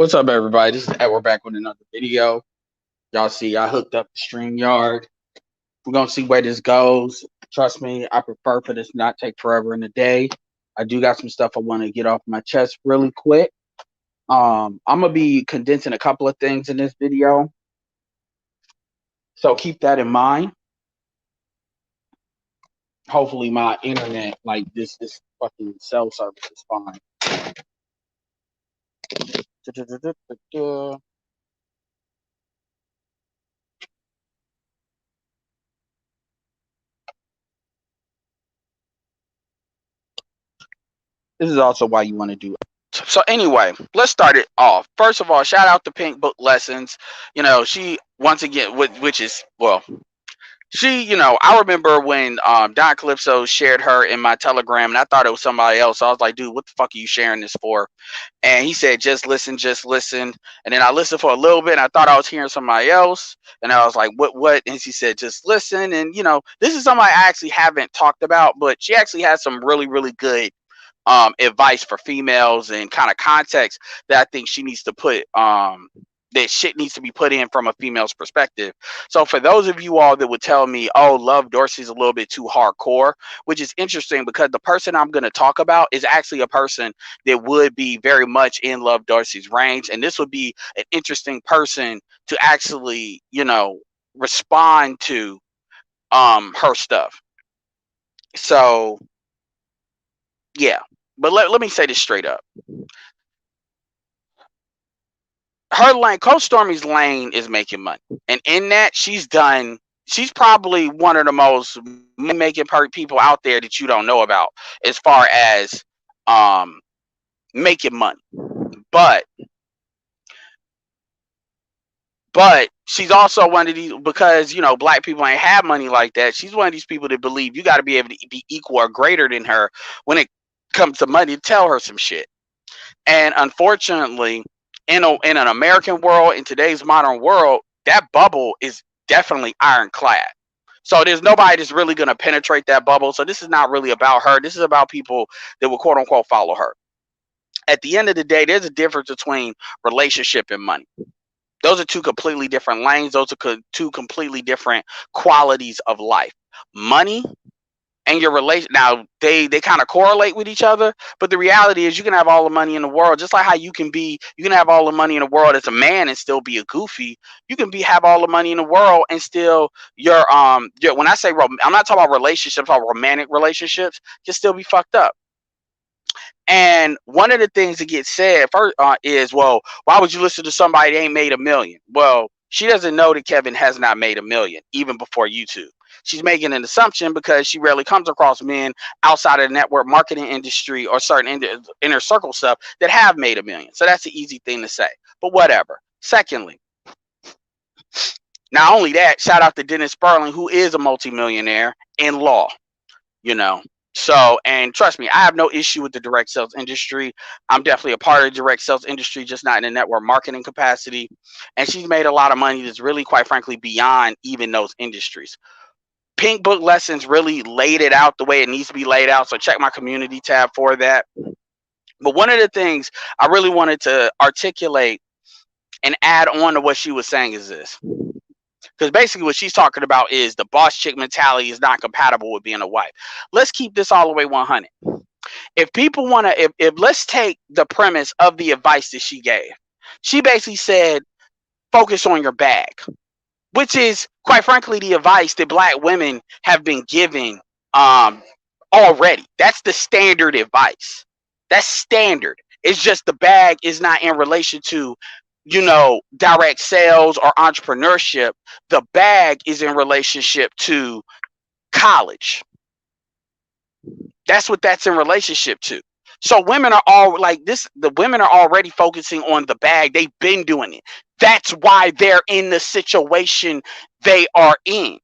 What's up, everybody? This is Ed. We're back with another video. Y'all see, I hooked up the StreamYard. We're gonna see where this goes. Trust me, I prefer for this to not take forever in the day. I do got some stuff I want to get off my chest really quick. I'm gonna be condensing a couple of things in this video, so keep that in mind. Hopefully, my internet, like this fucking cell service, is fine. This is also why you want to do. So anyway, let's start it off. First of all, shout out to Pink Book Lessons. She once again, which is I remember when Don Calypso shared her in my Telegram, and I thought it was somebody else. So I was like, dude, what the fuck are you sharing this for? And he said, just listen, just listen. And then I listened for a little bit, and I thought I was hearing somebody else. And I was like, what? And she said, just listen. And this is somebody I actually haven't talked about, but she actually has some really, really good advice for females and kind of context that I think she needs to put that shit needs to be put in from a female's perspective. So for those of you all that would tell me, oh, Love Dorsey's a little bit too hardcore, which is interesting because the person I'm going to talk about is actually a person that would be very much in Love Dorsey's range, and this would be an interesting person to actually respond to her stuff. So yeah, but let me say this straight up. Her lane, Coach Stormy's lane is making money. And in that, she's probably one of the most making people out there that you don't know about as far as making money. But she's also one of these, because black people ain't have money like that. She's one of these people that believe you got to be able to be equal or greater than her when it comes to money to tell her some shit. And unfortunately, in an American world, in today's modern world, that bubble is definitely ironclad. So there's nobody that's really going to penetrate that bubble. So this is not really about her. This is about people that will quote unquote follow her. At the end of the day, there's a difference between relationship and money. Those are two completely different lanes. Those are two completely different qualities of life. Money and your relation, now they kind of correlate with each other, but the reality is you can have all the money in the world, just like how you can have all the money in the world as a man and still be a goofy. You can have all the money in the world and still when I say I'm not talking about relationships or romantic relationships, can still be fucked up. And one of the things that gets said first is, well, why would you listen to somebody that ain't made $1 million? Well, she doesn't know that Kevin has not made $1 million even before YouTube. She's making an assumption because she rarely comes across men outside of the network marketing industry or certain inner circle stuff that have made $1 million. So that's an easy thing to say, but whatever. Secondly, not only that, shout out to Dennis Sperling, who is a multimillionaire in law, So, and trust me, I have no issue with the direct sales industry. I'm definitely a part of the direct sales industry, just not in a network marketing capacity. And she's made a lot of money that's really, quite frankly, beyond even those industries. Pink Book Lessons really laid it out the way it needs to be laid out. So check my community tab for that. But one of the things I really wanted to articulate and add on to what she was saying is this. Because basically what she's talking about is the boss chick mentality is not compatible with being a wife. Let's keep this all the way 100. If people want to, if let's take the premise of the advice that she gave. She basically said, focus on your bag, which is, quite frankly, the advice that black women have been given already. That's the standard advice. That's standard. It's just the bag is not in relation to direct sales or entrepreneurship. The bag is in relationship to college. That's what that's in relationship to. So women are all like this. The women are already focusing on the bag. They've been doing it. That's why they're in the situation they are in.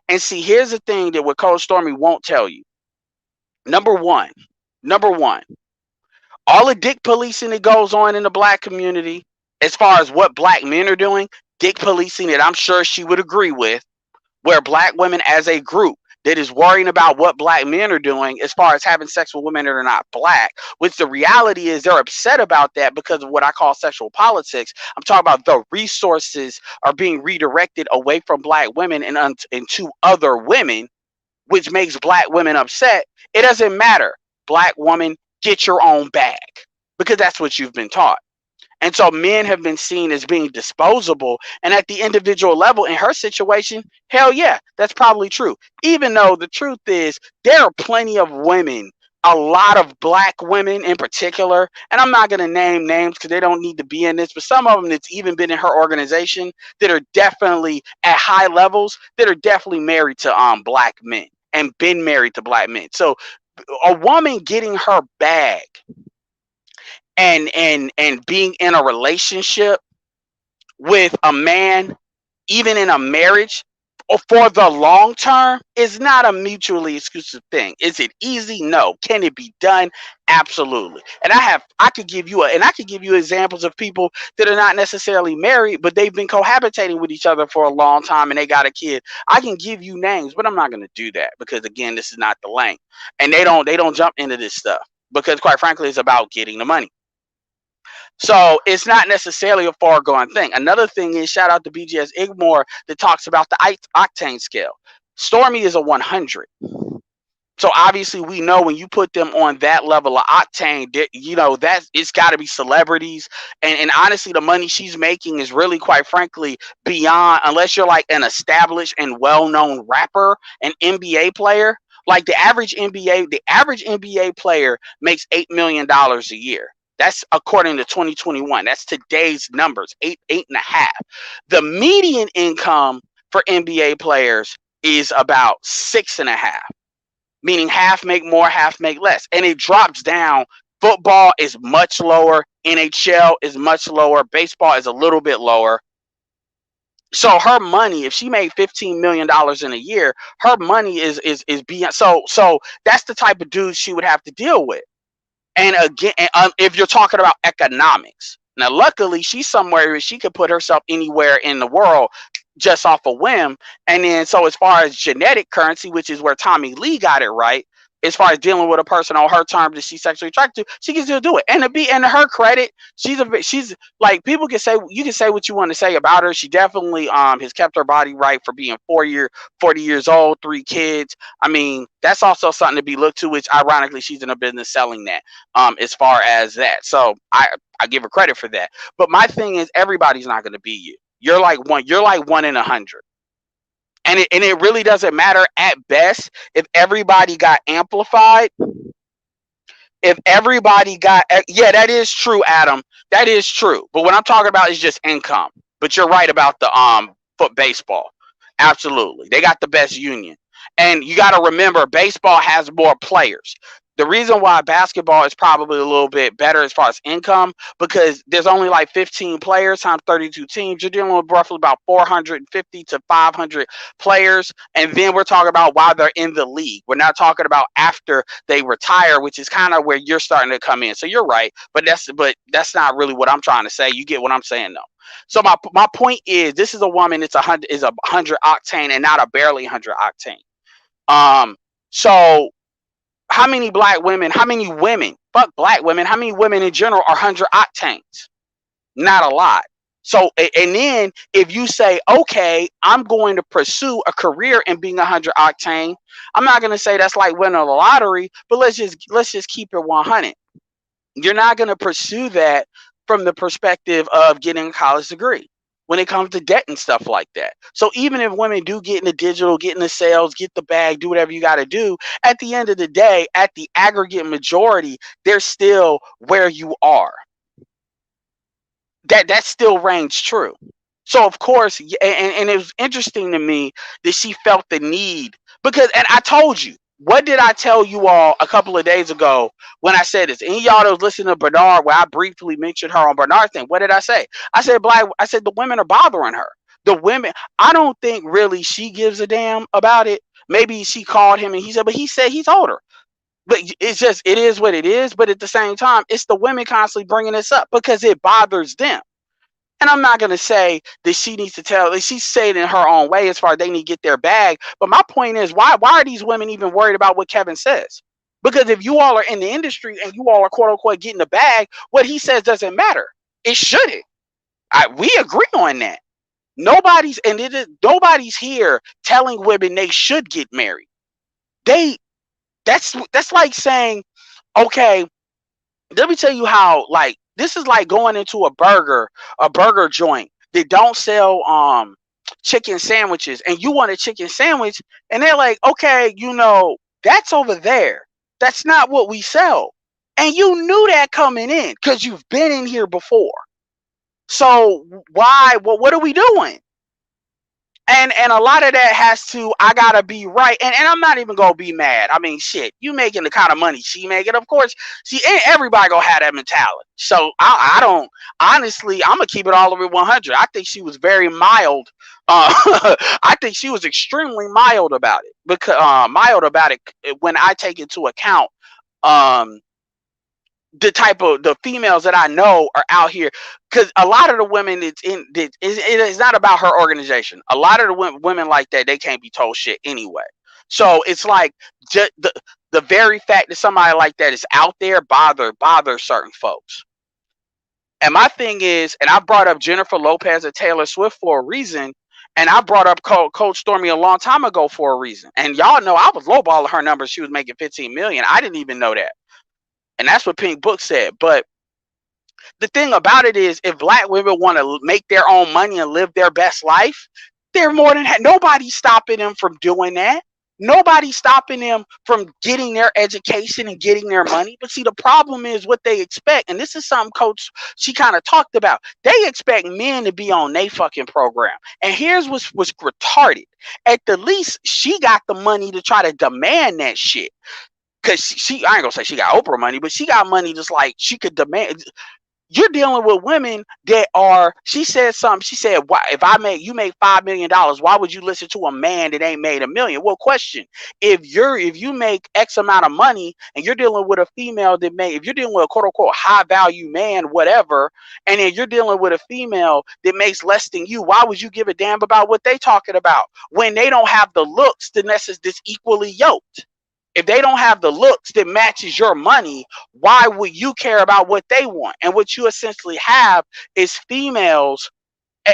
And see, here's the thing that what Coach Stormy won't tell you. Number one, all the dick policing that goes on in the black community, as far as what black men are doing, dick policing that I'm sure she would agree with, where black women as a group that is worrying about what black men are doing as far as having sex with women that are not black, which the reality is they're upset about that because of what I call sexual politics. I'm talking about the resources are being redirected away from black women and to other women, which makes black women upset. It doesn't matter. Black woman, get your own bag, because that's what you've been taught. And so men have been seen as being disposable. And at the individual level, in her situation, hell yeah, that's probably true. Even though the truth is, there are plenty of women, a lot of black women in particular, and I'm not going to name names because they don't need to be in this, but some of them that's even been in her organization that are definitely at high levels, that are definitely married to black men and been married to black men. So a woman getting her bag and being in a relationship with a man, even in a marriage, or for the long term, is not a mutually exclusive thing. Is it easy? No. Can it be done? Absolutely. And I could give you examples of people that are not necessarily married, but they've been cohabitating with each other for a long time and they got a kid. I can give you names, but I'm not going to do that because again, this is not the lane. And they don't jump into this stuff because quite frankly, it's about getting the money. So it's not necessarily a foregone thing. Another thing is, shout out to BGS Igmore that talks about the octane scale. Stormy is a 100. So obviously we know when you put them on that level of octane, you know, that it's got to be celebrities. And honestly, the money she's making is really, quite frankly, beyond, unless you're like an established and well-known rapper, an NBA player. Like the average NBA player makes $8 million a year. That's according to 2021. That's today's numbers, eight and a half. The median income for NBA players is about 6.5, meaning half make more, half make less. And it drops down. Football is much lower. NHL is much lower. Baseball is a little bit lower. So her money, if she made $15 million in a year, her money is beyond. So that's the type of dude she would have to deal with. And again, if you're talking about economics, now luckily she's somewhere where she could put herself anywhere in the world just off a whim. And then so as far as genetic currency, which is where Tommy Lee got it right, as far as dealing with a person on her terms that she's sexually attracted to, she can still do it. And to her credit, she's like, people can say, you can say what you want to say about her. She definitely has kept her body right for being 40 years old, 3 kids. I mean, that's also something to be looked to, which ironically she's in a business selling that as far as that. So I give her credit for that. But my thing is, everybody's not going to be you. You're like one in 100. And it really doesn't matter at best if everybody got amplified. If everybody got, yeah, that is true, Adam. That is true. But what I'm talking about is just income. But you're right about the foot baseball. Absolutely. They got the best union. And you got to remember, baseball has more players. The reason why basketball is probably a little bit better as far as income, because there's only like 15 players times 32 teams. You're dealing with roughly about 450 to 500 players. And then we're talking about while they're in the league. We're not talking about after they retire, which is kind of where you're starting to come in. So you're right. But that's not really what I'm trying to say. You get what I'm saying, though. So my point is, this is a woman that's 100 octane and not a barely 100 octane. So how many black women, fuck black women, how many women in general are 100 octanes? Not a lot. So, and then if you say, okay, I'm going to pursue a career in being 100 octane, I'm not going to say that's like winning the lottery, but let's just keep it 100. You're not going to pursue that from the perspective of getting a college degree when it comes to debt and stuff like that. So even if women do get in the digital, get in the sales, get the bag, do whatever you got to do, at the end of the day, at the aggregate majority, they're still where you are. That still reigns true. So of course, and it was interesting to me that she felt the need, because, and I told you, what did I tell you all a couple of days ago when I said this? Any y'all that was listening to Bernard, where I briefly mentioned her on Bernard thing, what did I say? I said the women are bothering her. The women, I don't think really she gives a damn about it. Maybe she called him and he said, but he said he told her. But it's just, it is what it is. But at the same time, it's the women constantly bringing this up because it bothers them. And I'm not gonna say that she needs to tell. She's saying it in her own way as far as they need to get their bag. But my point is, why are these women even worried about what Kevin says? Because if you all are in the industry and you all are quote unquote getting the bag, what he says doesn't matter. It shouldn't. We agree on that. Nobody's here telling women they should get married. They that's like saying, okay, let me tell you how, like, this is like going into a burger joint that don't sell chicken sandwiches, and you want a chicken sandwich, and they're like, okay, that's over there. That's not what we sell. And you knew that coming in because you've been in here before. So why what are we doing? And a lot of that has to, I gotta be right, and I'm not even gonna be mad. I mean, shit, you making the kind of money she making, of course. See, everybody gonna have that mentality. So I don't, honestly, I'm gonna keep it all the way 100. I think she was very mild. I think she was extremely mild about it, because when I take into account um the type of the females that I know are out here, because a lot of the women, it is not about her organization. A lot of the women like that, they can't be told shit anyway. So it's like, just the very fact that somebody like that is out there bother certain folks. And my thing is, and I brought up Jennifer Lopez and Taylor Swift for a reason, and I brought up Coach Stormy a long time ago for a reason. And y'all know I was lowballing her numbers. She was making 15 million. I didn't even know that. And that's what Pink Book said. But the thing about it is, if black women want to make their own money and live their best life, they're more than nobody's stopping them from doing that. Nobody's stopping them from getting their education and getting their money. But see, the problem is what they expect. And this is something Coach, she kind of talked about. They expect men to be on their fucking program. And here's what's retarded. At the least, she got the money to try to demand that shit. Because she, I ain't gonna say she got Oprah money, but she got money just like she could demand. You're dealing with women that are, she said something, she said, why, if you make $5 million, why would you listen to a man that ain't made $1 million? Well, question, if you make X amount of money and you're dealing with a female if you're dealing with a quote unquote high value man, whatever, and then you're dealing with a female that makes less than you, why would you give a damn about what they talking about when they don't have the looks that's equally yoked? If they don't have the looks that matches your money, why would you care about what they want? And what you essentially have is females.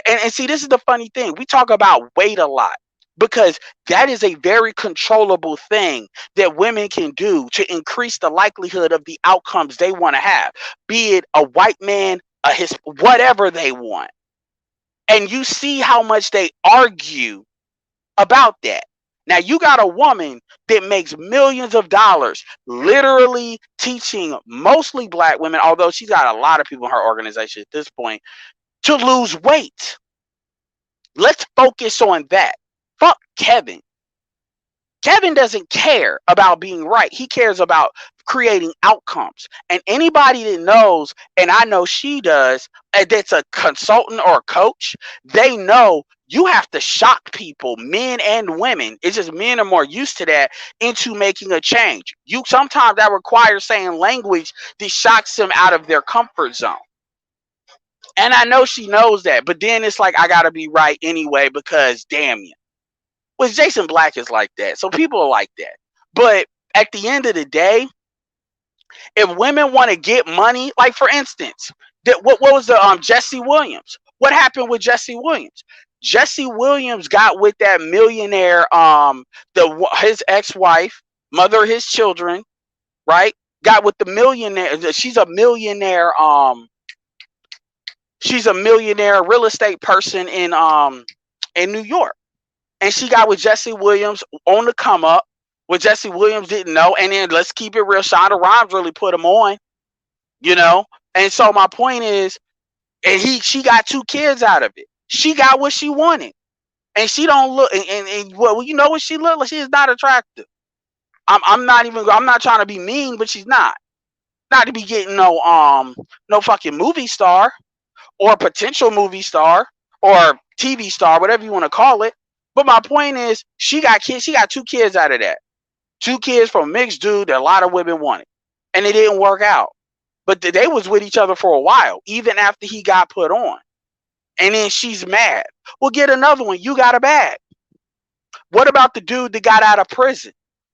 And see, this is the funny thing. We talk about weight a lot because that is a very controllable thing that women can do to increase the likelihood of the outcomes they want to have, be it a white man, whatever they want. And you see how much they argue about that. Now, you got a woman that makes millions of dollars literally teaching mostly black women, although she's got a lot of people in her organization at this point, to lose weight. Let's focus on that. Fuck Kevin. Kevin doesn't care about being right. He cares about creating outcomes. And anybody that knows, and I know she does, that's a consultant or a coach, they know you have to shock people, men and women. It's just men are more used to that, into making a change. Sometimes that requires saying language that shocks them out of their comfort zone. And I know she knows that, but then it's like, I gotta be right anyway because damn you. Well, Jason Black is like that, so people are like that. But at the end of the day, if women want to get money, like for instance, what was the Jesse Williams? What happened with Jesse Williams? Jesse Williams got with that millionaire, his ex-wife, mother of his children, right? Got with the millionaire. She's a millionaire. She's a millionaire real estate person in New York. And she got with Jesse Williams on the come up, what Jesse Williams didn't know. And then let's keep it real, Shonda Rhimes really put him on, And so my point is, and she got 2 kids out of it. She got what she wanted. And she don't look, and well, you know what she look like? She is not attractive. I'm not trying to be mean, but she's not. Not to be getting no fucking movie star or potential movie star or TV star, whatever you want to call it. But my point is, she got kids. She got 2 kids out of that. 2 kids from a mixed dude that a lot of women wanted. And it didn't work out. But they was with each other for a while, even after he got put on. and then she's mad. Well, get another one. You got a bag. What about the dude that got out of prison?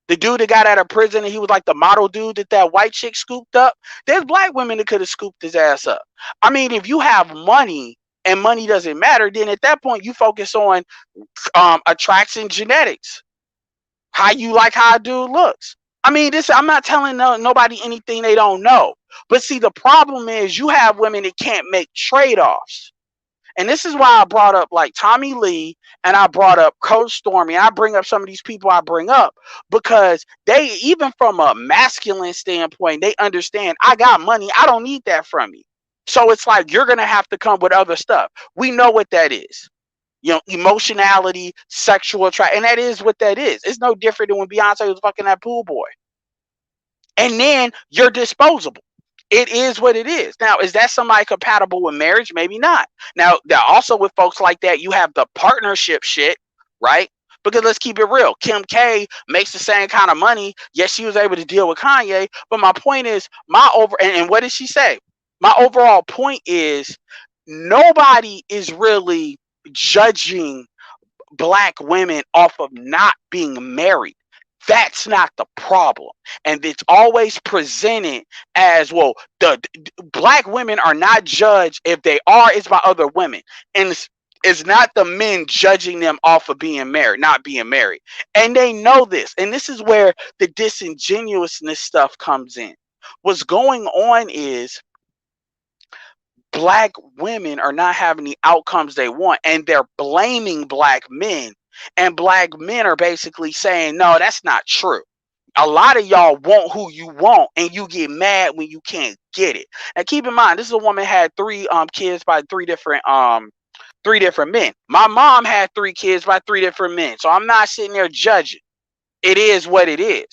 The dude that got out of prison and he was like the model dude that white chick scooped up. There's black women that could have scooped his ass up. I mean, if you have money and money doesn't matter, then at that point you focus on attraction genetics. How you like how a dude looks. I mean, this I'm not telling nobody anything they don't know. But see, the problem is you have women that can't make trade-offs. And this is why I brought up like Tommy Lee and I brought up Coach Stormy. I bring up some of these people I bring up because they, even from a masculine standpoint, they understand I got money. I don't need that from you. So it's like you're going to have to come with other stuff. We know what that is. You know, emotionality, sexual attraction. And that is what that is. It's no different than when Beyonce was fucking that pool boy. And then you're disposable. It is what it is. Now, is that somebody compatible with marriage? Maybe not. Now, also with folks like that, you have the partnership shit, right? Because let's keep it real. Kim K makes the same kind of money. Yes, she was able to deal with Kanye. But my point is, and what did she say? My overall point is nobody is really judging black women off of not being married. That's not the problem. And it's always presented as, well, the black women are not judged. If they are, it's by other women. And it's not the men judging them off of being married, not being married. And they know this. And this is where the disingenuousness stuff comes in. What's going on is black women are not having the outcomes they want, and they're blaming black men. And black men are basically saying, no, that's not true. A lot of y'all want who you want, and you get mad when you can't get it. And keep in mind, this is a woman had three kids by three different men. My mom had 3 kids by 3 different men. So I'm not sitting there judging. It is what it is.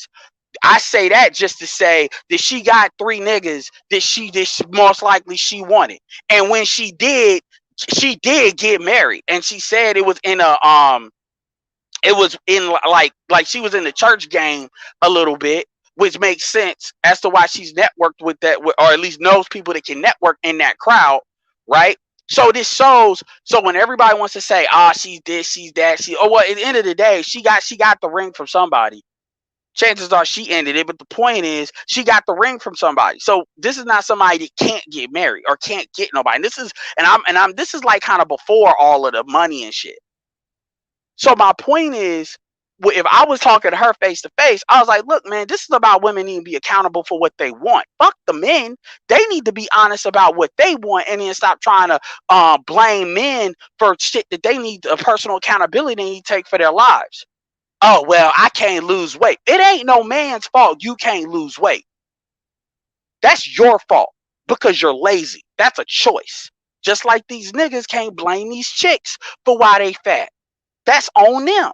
I say that just to say that she got 3 niggas that she most likely she wanted. And when she did get married. And she said it was in like she was in the church game a little bit, which makes sense as to why she's networked with that, or at least knows people that can network in that crowd, right? So this shows. So when everybody wants to say, she's this, she's that, well, at the end of the day, she got the ring from somebody. Chances are she ended it, but the point is she got the ring from somebody. So this is not somebody that can't get married or can't get nobody. And this is like kind of before all of the money and shit. So my point is, if I was talking to her face to face, I was like, look, man, this is about women needing to be accountable for what they want. Fuck the men. They need to be honest about what they want and then stop trying to blame men for shit that they need, a personal accountability they need to take for their lives. Oh, well, I can't lose weight. It ain't no man's fault you can't lose weight. That's your fault because you're lazy. That's a choice. Just like these niggas can't blame these chicks for why they fat. That's on them.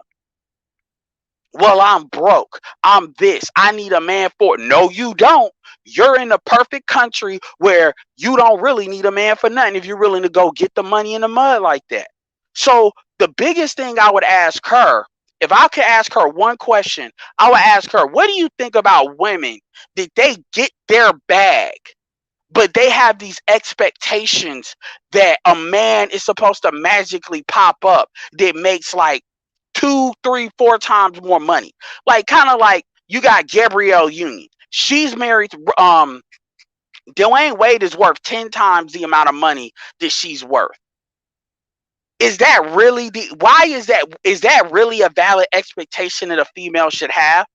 Well, I'm broke. I'm this. I need a man for it. No, you don't. You're in the perfect country where you don't really need a man for nothing if you're willing to go get the money in the mud like that. So the biggest thing I would ask her, if I could ask her one question, I would ask her, what do you think about women that they get their bag, but they have these expectations that a man is supposed to magically pop up that makes like 2, 3, 4 times more money? Like, kind of like you got Gabrielle Union. She's married to Dwayne Wade is worth 10 times the amount of money that she's worth. Is that really is that really a valid expectation that a female should have?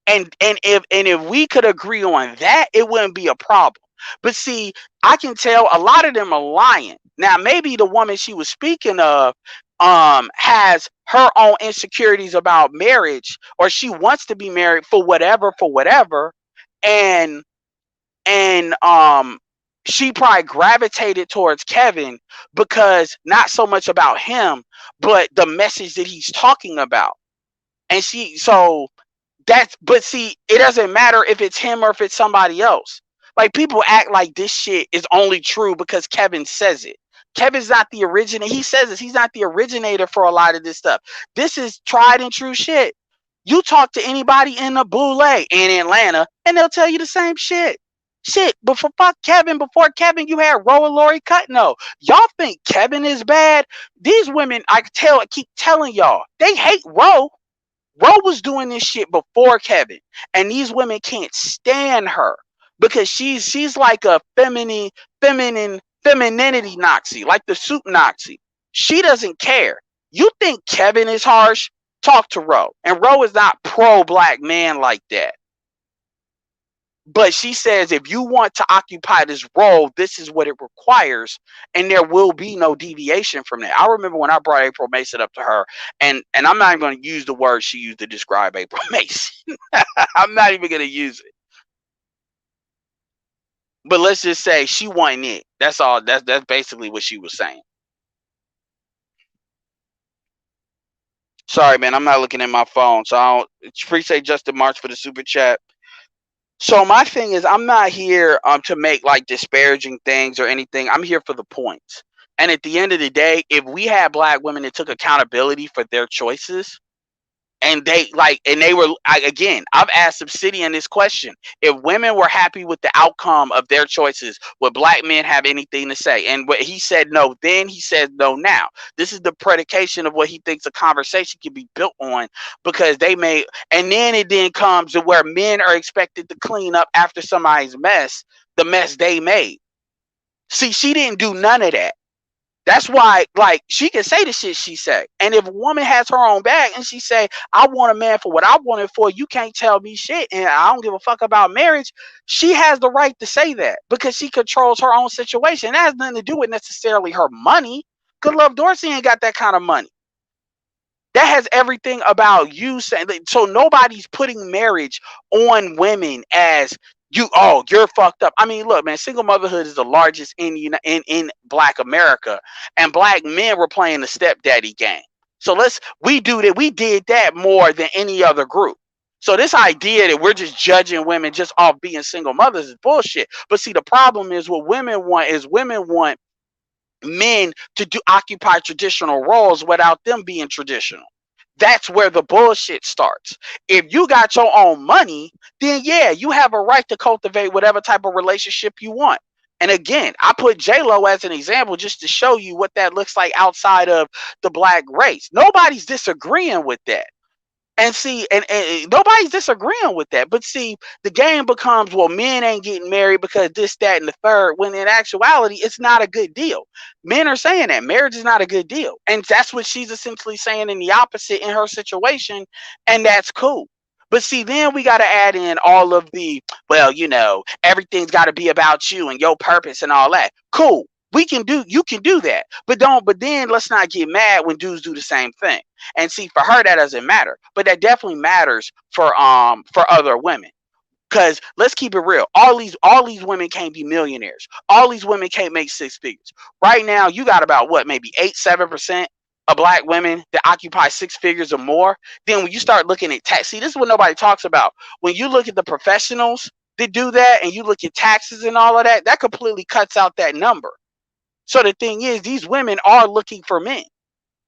And if we could agree on that, it wouldn't be a problem. But see, I can tell a lot of them are lying. Now, maybe the woman she was speaking of has her own insecurities about marriage, or she wants to be married for whatever, and she probably gravitated towards Kevin because not so much about him, but the message that he's talking about. And but see, it doesn't matter if it's him or if it's somebody else. Like, people act like this shit is only true because Kevin says it. Kevin's not the originator. He says this. He's not the originator for a lot of this stuff. This is tried and true shit. You talk to anybody in the boule in Atlanta, and they'll tell you the same shit. Shit, but for fuck Kevin, before Kevin, you had Ro and Lori Cutno. Y'all think Kevin is bad? These women, I keep telling y'all, they hate Ro. Ro was doing this shit before Kevin, and these women can't stand her because she's like a femininity Nazi, like the soup Nazi. She doesn't care. You think Kevin is harsh? Talk to Ro, and Ro is not pro black man like that. But she says if you want to occupy this role, this is what it requires, and there will be no deviation from that. I remember when I brought April Mason up to her, and I'm not even going to use the word she used to describe April Mason. I'm not even going to use it. But let's just say she wasn't it. That's all. That's basically what she was saying. Sorry, man. I'm not looking at my phone, so I don't appreciate Justin March for the super chat. So my thing is, I'm not here to make like disparaging things or anything. I'm here for the points. And at the end of the day, if we had black women that took accountability for their choices, and they were again, I've asked Obsidian this question: if women were happy with the outcome of their choices, would black men have anything to say? And what he said no then, he says no now. This is the predication of what he thinks a conversation can be built on, because they may, and then it then comes to where men are expected to clean up after somebody's mess, the mess they made. See, she didn't do none of that. That's why, like, she can say the shit she say. And if a woman has her own bag and she say, I want a man for what I want it for, you can't tell me shit, and I don't give a fuck about marriage, she has the right to say that because she controls her own situation. That has nothing to do with necessarily her money. Good Love Dorsey ain't got that kind of money. That has everything about you saying. So nobody's putting marriage on women as you're fucked up. I mean, look, man, single motherhood is the largest in Black America, and black men were playing the stepdaddy game. So we did that more than any other group. So this idea that we're just judging women just off being single mothers is bullshit. But see, the problem is what women want men to occupy traditional roles without them being traditional. That's where the bullshit starts. If you got your own money, then yeah, you have a right to cultivate whatever type of relationship you want. And again, I put J-Lo as an example just to show you what that looks like outside of the black race. Nobody's disagreeing with that. And see, and nobody's disagreeing with that. But see, the game becomes, well, men ain't getting married because this, that, and the third, when in actuality, it's not a good deal. Men are saying that marriage is not a good deal. And that's what she's essentially saying in the opposite in her situation. And that's cool. But see, then we got to add in all of the, well, everything's got to be about you and your purpose and all that. Cool. You can do that. But then let's not get mad when dudes do the same thing. And see, for her, that doesn't matter. But that definitely matters for other women. Because let's keep it real. All these women can't be millionaires. All these women can't make six figures. Right now, you got about what, maybe 7% of black women that occupy six figures or more. Then when you start looking at tax, see, this is what nobody talks about. When you look at the professionals that do that and you look at taxes and all of that, that completely cuts out that number. So the thing is, these women are looking for men.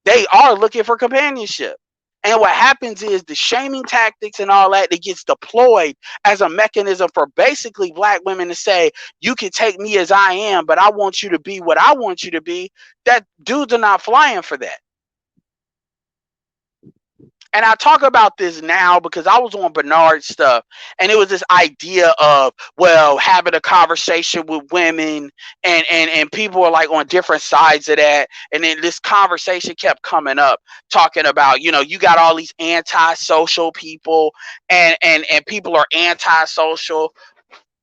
They are looking for companionship. And what happens is the shaming tactics and all that gets deployed as a mechanism for basically black women to say, you can take me as I am, but I want you to be what I want you to be. That dudes are not flying for that. And I talk about this now because I was on Bernard's stuff, and it was this idea of, well, having a conversation with women, and people are like on different sides of that. And then this conversation kept coming up, talking about, you got all these antisocial people, and people are antisocial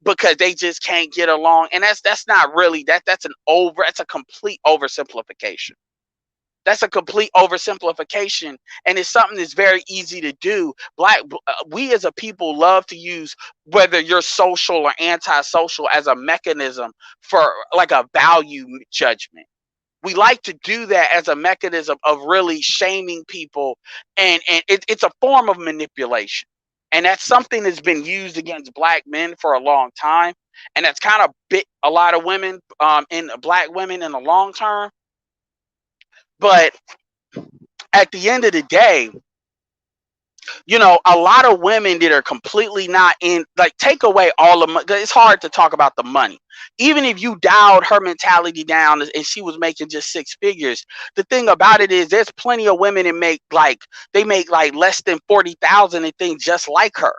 because they just can't get along. And that's not really that's a complete oversimplification. That's a complete oversimplification, and it's something that's very easy to do. We as a people love to use whether you're social or antisocial as a mechanism for like a value judgment. We like to do that as a mechanism of really shaming people, and it's a form of manipulation. And that's something that's been used against black men for a long time, and that's kind of bit a lot of women, in black women in the long term. But at the end of the day, A lot of women that are completely not in, like, take away all the money. It's hard to talk about the money. Even if you dialed her mentality down and she was making just six figures, the thing about it is there's plenty of women that make like less than 40,000 and think just like her.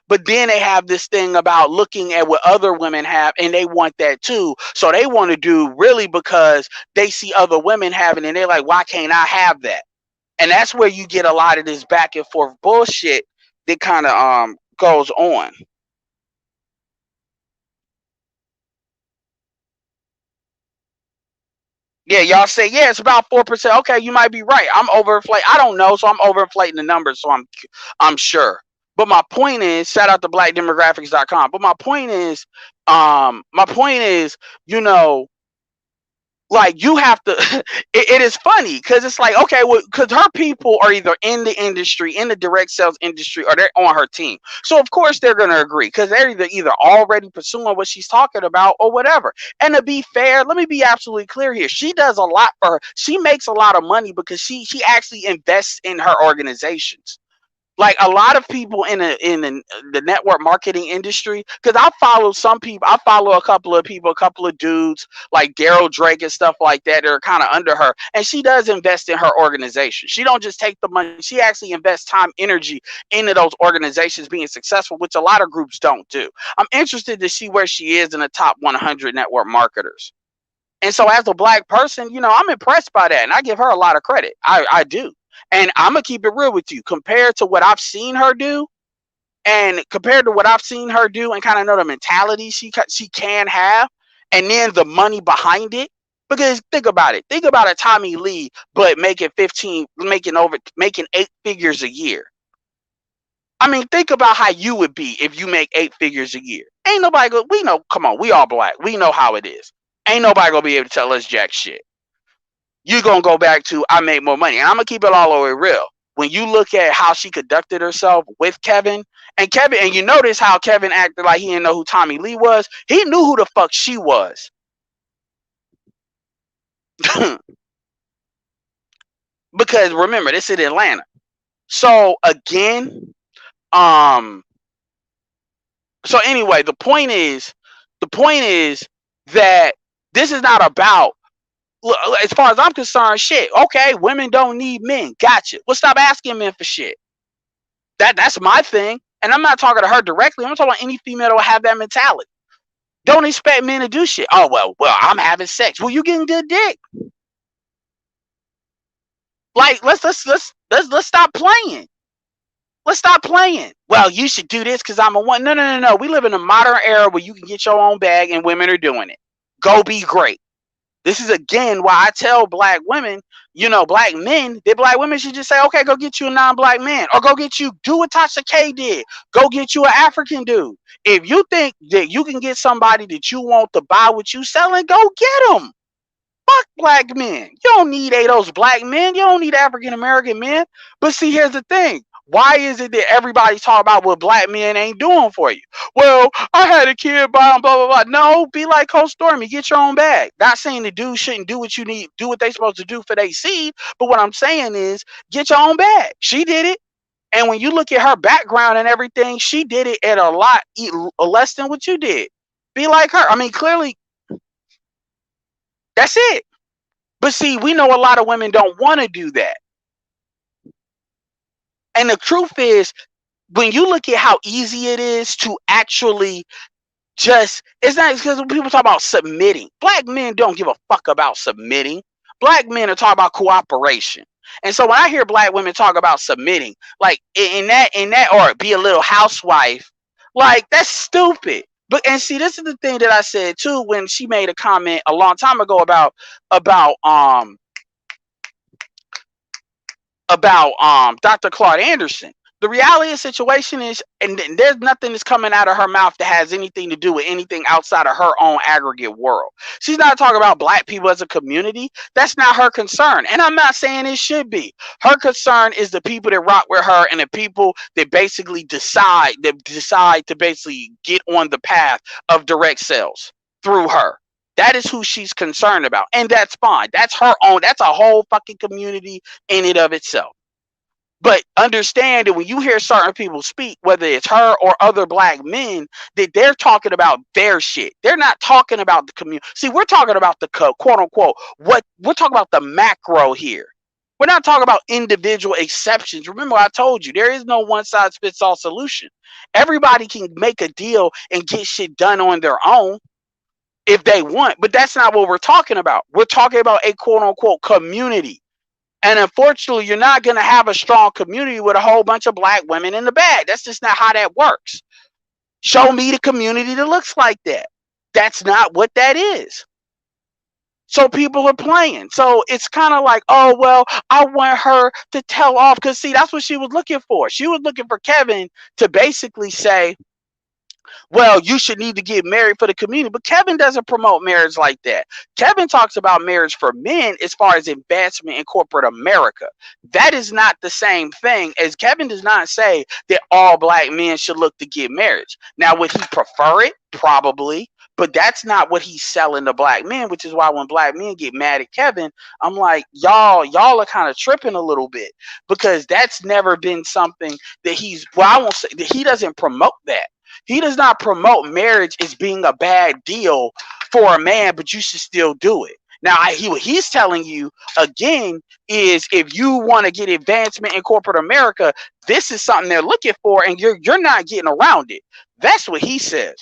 But then they have this thing about looking at what other women have and they want that too. So they want to do really because they see other women having it and they're like, why can't I have that? And that's where you get a lot of this back and forth bullshit that kind of goes on. Yeah, y'all say, yeah, it's about 4%. Okay, you might be right. I'm overinflating. I don't know, so I'm overinflating the numbers, so I'm sure. But my point is, shout out to blackdemographics.com. But my point is, you know, like you have to it is funny because it's like, okay, well, because her people are either in the industry, in the direct sales industry, or they're on her team, so of course they're going to agree because they're either already pursuing what she's talking about or whatever. And to be fair, let me be absolutely clear here, she does a lot for her. She makes a lot of money because she actually invests in her organizations. Like a lot of people in the network marketing industry, because I follow some people, I follow a couple of people, a couple of dudes like Daryl Drake and stuff like that are kind of under her, and she does invest in her organization. She don't just take the money, she actually invests time, energy into those organizations being successful, which a lot of groups don't do. I'm interested to see where she is in the top 100 network marketers. And so as a black person, I'm impressed by that. And I give her a lot of credit. I do. And I'm going to keep it real with you. Compared to what I've seen her do, and compared to what I've seen her do and kind of know the mentality she can have, and then the money behind it. Because think about it. Think about a Tommy Lee, but making 8 figures a year. I mean, think about how you would be if you make 8 figures a year. Ain't nobody we know, come on, we all black. We know how it is. Ain't nobody gonna be able to tell us jack shit. You're gonna go back to I make more money. And I'm gonna keep it all the way real. When you look at how she conducted herself with Kevin, and you notice how Kevin acted like he didn't know who Tommy Lee was. He knew who the fuck she was. Because remember, this is Atlanta. So again, um, so anyway, the point is that this is not about, as far as I'm concerned, shit. Okay, women don't need men. Gotcha. Well, stop asking men for shit. That's my thing. And I'm not talking to her directly. I'm talking about any female that will have that mentality. Don't expect men to do shit. Oh well, I'm having sex. Well, you getting good dick. Like let's stop playing. Let's stop playing. Well, you should do this because I'm a one. No. We live in a modern era where you can get your own bag and women are doing it. Go be great. This is again why I tell black women, black men, that black women should just say, okay, go get you a non-black man, or do what Tasha K did. Go get you an African dude. If you think that you can get somebody that you want to buy what you selling, go get them. Fuck black men. You don't need those black men. You don't need African American men. But see, here's the thing. Why is it that everybody talk about what black men ain't doing for you? Well, I had a kid, blah, blah, blah, blah. No, be like Coach Stormy. Get your own bag. Not saying the dude shouldn't do what you need, do what they supposed to do for their seed. But what I'm saying is get your own bag. She did it. And when you look at her background and everything, she did it at a lot less than what you did. Be like her. I mean, clearly, that's it. But see, we know a lot of women don't want to do that. And the truth is, when you look at how easy it is to actually it's not because when people talk about submitting. Black men don't give a fuck about submitting. Black men are talking about cooperation. And so when I hear black women talk about submitting, like in that, or be a little housewife, like that's stupid. But and see, this is the thing that I said too when she made a comment a long time ago about Dr. Claude Anderson. The reality of the situation is, and there's nothing that's coming out of her mouth that has anything to do with anything outside of her own aggregate world. She's not talking about black people as a community. That's not her concern. And I'm not saying it should be. Her concern is the people that rock with her and the people that basically decide to basically get on the path of direct sales through her. That is who she's concerned about. And that's fine. That's her own. That's a whole fucking community in and of itself. But understand that when you hear certain people speak, whether it's her or other black men, that they're talking about their shit. They're not talking about the community. See, we're talking about the quote unquote, what we're talking about the macro here. We're not talking about individual exceptions. Remember, I told you there is no one size fits all solution. Everybody can make a deal and get shit done on their own if they want, but that's not what we're talking about. We're talking about a quote unquote community. And unfortunately, you're not going to have a strong community with a whole bunch of black women in the bag. That's just not how that works. Show me the community that looks like that. That's not what that is. So people are playing. So it's kind of like, oh, well, I want her to tell off. Because, see, that's what she was looking for. She was looking for Kevin to basically say, well, you should need to get married for the community. But Kevin doesn't promote marriage like that. Kevin talks about marriage for men as far as advancement in corporate America. That is not the same thing, as Kevin does not say that all black men should look to get marriage. Now, would he prefer it? Probably. But that's not what he's selling to black men, which is why when black men get mad at Kevin, I'm like, y'all are kind of tripping a little bit, because that's never been something that I won't say that he doesn't promote that. He does not promote marriage as being a bad deal for a man, but you should still do it. Now, what he's telling you again is, if you want to get advancement in corporate America, this is something they're looking for, and you're not getting around it. That's what he says.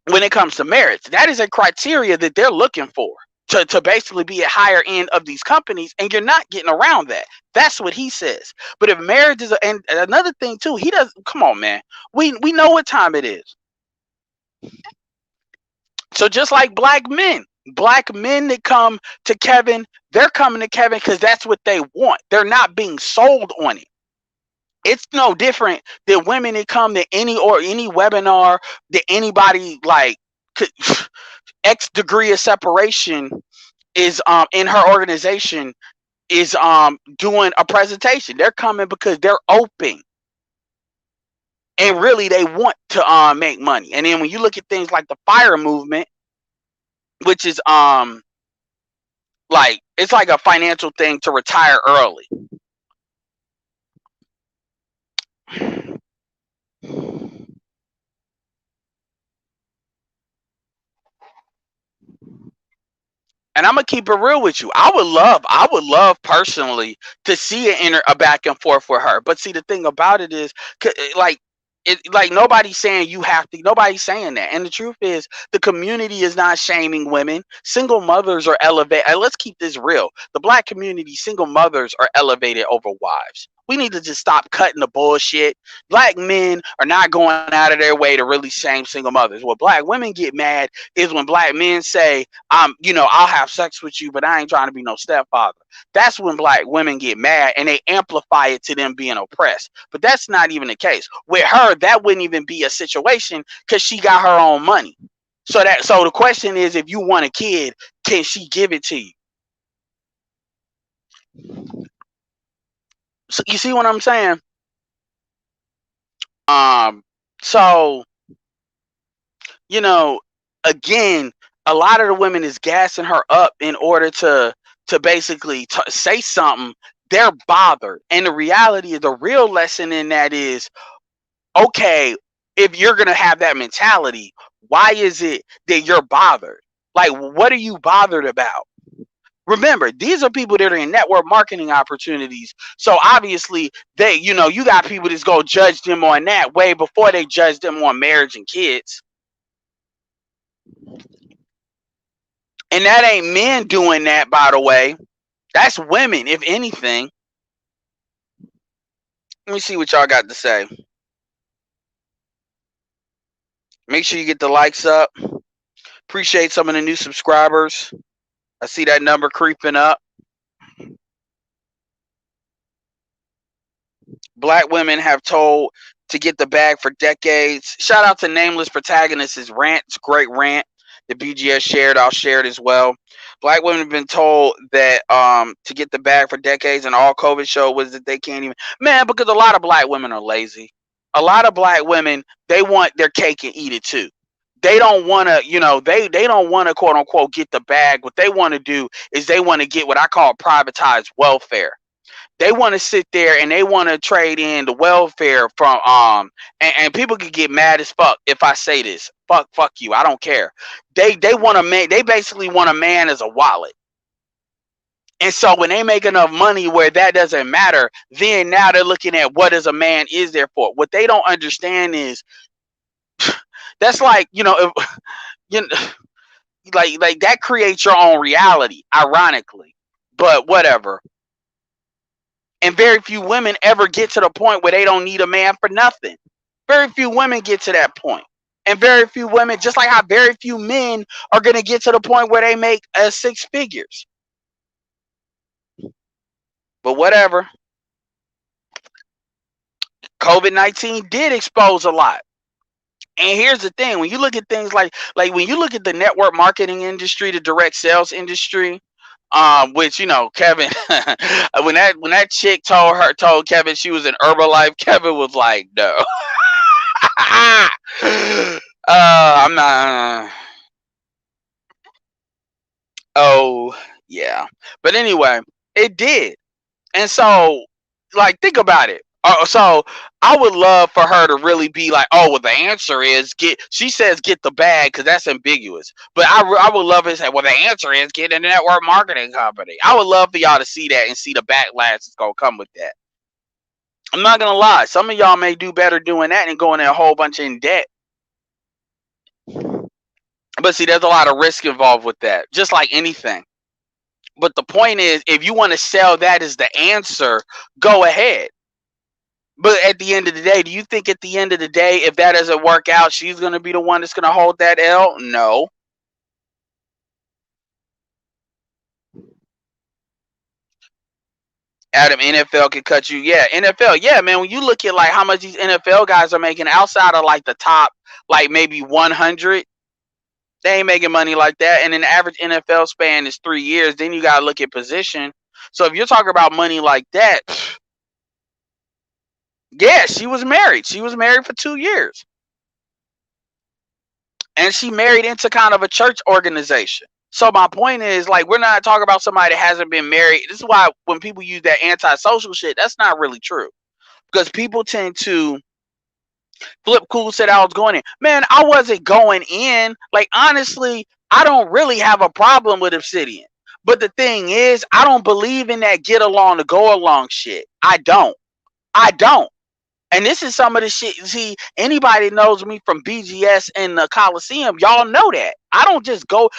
When it comes to marriage, that is a criteria that they're looking for to basically be at higher end of these companies, and you're not getting around that. That's what he says. But if marriage is and another thing too, he does. Come on, man. We know what time it is. So just like black men that come to Kevin, they're coming to Kevin because that's what they want. They're not being sold on it. It's no different than women that come to any webinar that anybody like X degree of separation is in her organization is doing a presentation. They're coming because they're open, and really they want to make money. And then when you look at things like the FIRE movement, which is like, it's like a financial thing to retire early. And I'm gonna keep it real with you. I would love personally to see a back and forth with her. But see, the thing about it is, like, nobody's saying you have to. Nobody's saying that. And the truth is, the community is not shaming women. Single mothers are elevated. Let's keep this real. The black community, single mothers are elevated over wives. We need to just stop cutting the bullshit. Black men are not going out of their way to really shame single mothers. What black women get mad is when black men say, I'll have sex with you, but I ain't trying to be no stepfather. That's when black women get mad, and they amplify it to them being oppressed. But that's not even the case. With her, that wouldn't even be a situation, because she got her own money. So the question is, if you want a kid, can she give it to you? So you see what I'm saying? So, again, a lot of the women is gassing her up in order to basically say something. They're bothered. And the reality is, the real lesson in that is, okay, if you're going to have that mentality, why is it that you're bothered? Like, what are you bothered about? Remember, these are people that are in network marketing opportunities. So obviously, you got people that's going to judge them on that way before they judge them on marriage and kids. And that ain't men doing that, by the way. That's women, if anything. Let me see what y'all got to say. Make sure you get the likes up. Appreciate some of the new subscribers. I see that number creeping up. Black women have told to get the bag for decades. Shout out to Nameless Protagonist's rant. It's a great rant that BGS shared. I'll share it as well. Black women have been told that to get the bag for decades, and all COVID showed was that they can't even. Man, because a lot of black women are lazy. A lot of black women, they want their cake and eat it too. They don't want to, they don't want to, quote unquote, get the bag. What they want to do is they want to get what I call privatized welfare. They want to sit there and they want to trade in the welfare from and people can get mad as fuck if I say this. Fuck you. I don't care. They want a man. They basically want a man as a wallet. And so when they make enough money where that doesn't matter, then now they're looking at what is a man is there for. What they don't understand is that's like, if, you know, like that creates your own reality, ironically. But whatever. And very few women ever get to the point where they don't need a man for nothing. Very few women get to that point. And very few women, just like how very few men are going to get to the point where they make 6 figures. But whatever. COVID-19 did expose a lot. And here's the thing, when you look at things like when you look at the network marketing industry, the direct sales industry, which Kevin, when that chick told Kevin she was in Herbalife, Kevin was like, no. I'm not. Oh yeah, but anyway, it did. And so, think about it. So I would love for her to really be like, oh, well, the answer is she says get the bag because that's ambiguous. But I would love her to say, well, the answer is get a network marketing company. I would love for y'all to see that and see the backlash that's going to come with that. I'm not going to lie. Some of y'all may do better doing that than going in a whole bunch in debt. But see, there's a lot of risk involved with that, just like anything. But the point is, if you want to sell that as the answer, go ahead. But at the end of the day, do you think at the end of the day, if that doesn't work out, she's going to be the one that's going to hold that L? No. Adam, NFL can cut you. Yeah, NFL. Yeah, man. When you look at how much these NFL guys are making outside of the top, maybe 100, they ain't making money like that. And then the average NFL span is 3 years. Then you got to look at position. So if you're talking about money like that, yeah, she was married. She was married for 2 years. And she married into kind of a church organization. So my point is, we're not talking about somebody that hasn't been married. This is why when people use that antisocial shit, that's not really true. Because people tend to flip cool, said I was going in. Man, I wasn't going in. Honestly, I don't really have a problem with Obsidian. But the thing is, I don't believe in that get along to go along shit. I don't. And this is some of the shit. See, anybody knows me from BGS and the Coliseum, y'all know that. I don't just go,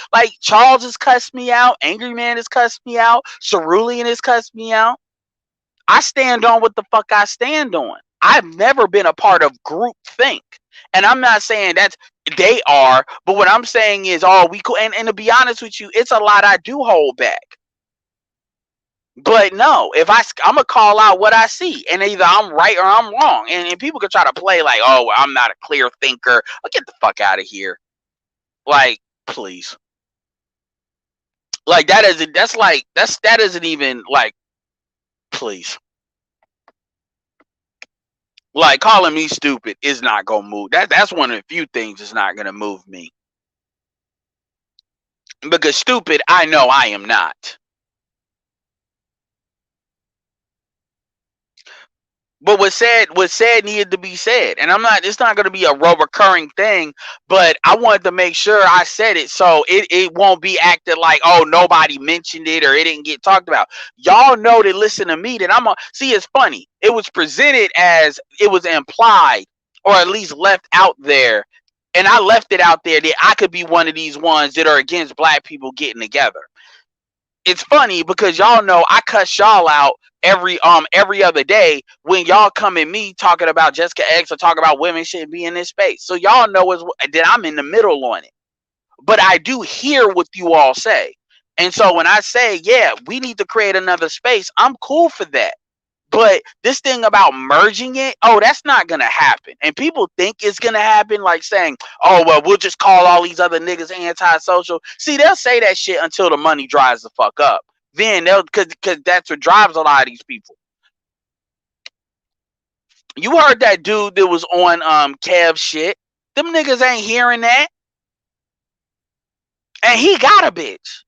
Charles has cussed me out, Angry Man has cussed me out, Cerulean has cussed me out. I stand on what the fuck I stand on. I've never been a part of group think. And I'm not saying they are, but what I'm saying is, we cool. And to be honest with you, it's a lot I do hold back. But no, if I'm gonna call out what I see, and either I'm right or I'm wrong. And people can try to play well, I'm not a clear thinker. I'll get the fuck out of here. Please. That isn't even please. Calling me stupid is not gonna move. That's one of the few things that's not gonna move me. Because stupid, I know I am not. But what's said needed to be said. And it's not going to be a recurring thing, but I wanted to make sure I said it so it won't be acted like, oh, nobody mentioned it or it didn't get talked about. Y'all know that listen to me that see, it's funny. It was presented as it was implied or at least left out there. And I left it out there that I could be one of these ones that are against black people getting together. It's funny because y'all know I cuss y'all out every other day when y'all come at me talking about Jessica X or talking about women shouldn't be in this space. So y'all know that I'm in the middle on it. But I do hear what you all say. And so when I say, yeah, we need to create another space, I'm cool for that. But this thing about merging it, that's not going to happen. And people think it's going to happen, saying, oh, well, we'll just call all these other niggas antisocial. See, they'll say that shit until the money dries the fuck up. Then because that's what drives a lot of these people. You heard that dude that was on Kev shit. Them niggas ain't hearing that. And he got a bitch.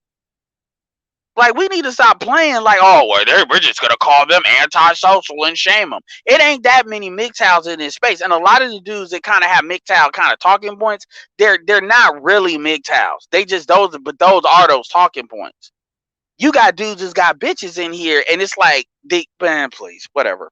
Like, we need to stop playing like, oh, well, we're just gonna call them antisocial and shame them. It ain't that many MGTOWs in this space, and a lot of the dudes that kind of have MGTOW kind of talking points, they're not really MGTOWs. They just but those are those talking points. You got dudes that's got bitches in here, and it's like, man, please, whatever.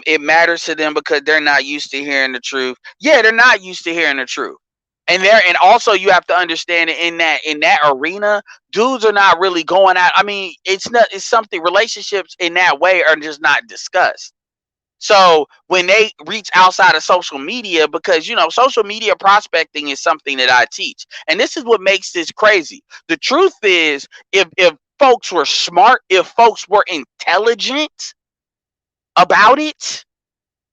It matters to them because they're not used to hearing the truth. Yeah, they're not used to hearing the truth. And also you have to understand in that arena, dudes are not really going out. I mean, it's something, relationships in that way are just not discussed. So when they reach outside of social media, because social media prospecting is something that I teach, and this is what makes this crazy. The truth is, if folks were smart, if folks were intelligent about it,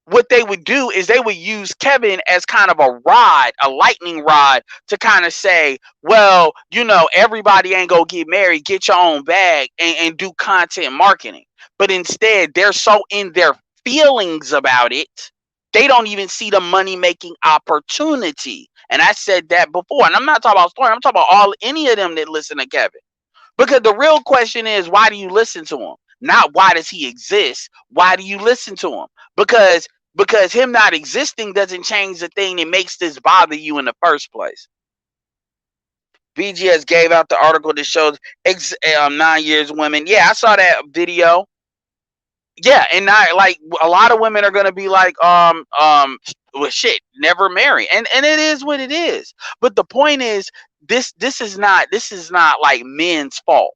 what they would do is they would use Kevin as kind of a lightning rod to kind of say, well, everybody ain't gonna get married, get your own bag and do content marketing. But instead, they're so in their feelings about it, they don't even see the money making opportunity. And I said that before, and I'm not talking about Stormy, I'm talking about any of them that listen to Kevin. Because the real question is, why do you listen to him? Not why does he exist? Why do you listen to him? Because him not existing doesn't change the thing that makes this bother you in the first place. BGS gave out the article that shows 9 years women. Yeah, I saw that video. Yeah, and not like a lot of women are gonna be like, well, shit, never marry, and it is what it is. But the point is, this is not like men's fault.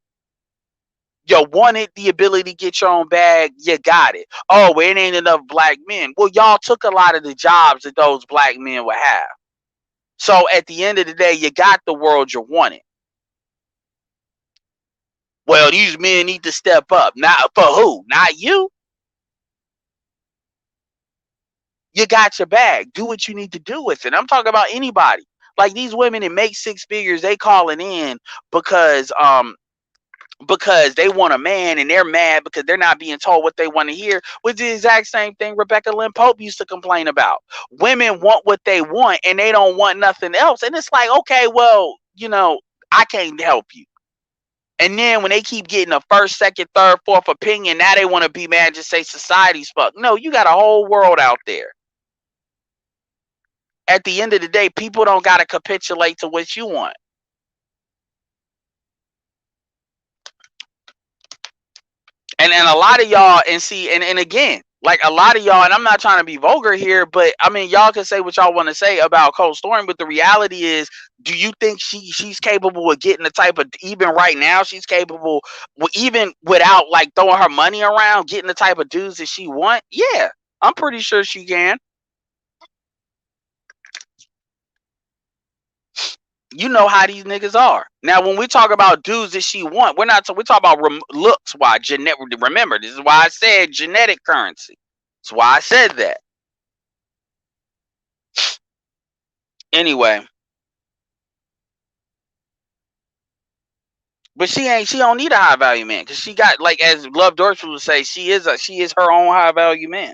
You wanted the ability to get your own bag, you got it. Oh, well, it ain't enough black men. Well, y'all took a lot of the jobs that those black men would have. So at the end of the day, you got the world you wanted. Well, these men need to step up. Not for who? Not you. You got your bag. Do what you need to do with it. I'm talking about anybody. Like these women that make six figures, they calling in because they want a man and they're mad because they're not being told what they want to hear, which is the exact same thing Rebecca Lynn Pope used to complain about. Women want what they want and they don't want nothing else. And it's like, okay, well, I can't help you. And then when they keep getting a first, second, third, fourth opinion, now they want to be mad, just say society's fucked. No, you got a whole world out there. At the end of the day, people don't got to capitulate to what you want. And a lot of y'all, and again, like a lot of y'all, and I'm not trying to be vulgar here, but I mean, y'all can say what y'all want to say about Cold Storm, but the reality is, do you think she's capable of getting the type of, even right now, she's capable, even without like throwing her money around, getting the type of dudes that she want? Yeah, I'm pretty sure she can. You know how these niggas are. Now, when we talk about dudes that she want, we're talking about looks. Why? Remember, this is why I said genetic currency. That's why I said that. Anyway, but she don't need a high value man because she got, like, as Love Dorsey would say, she is her own high value man.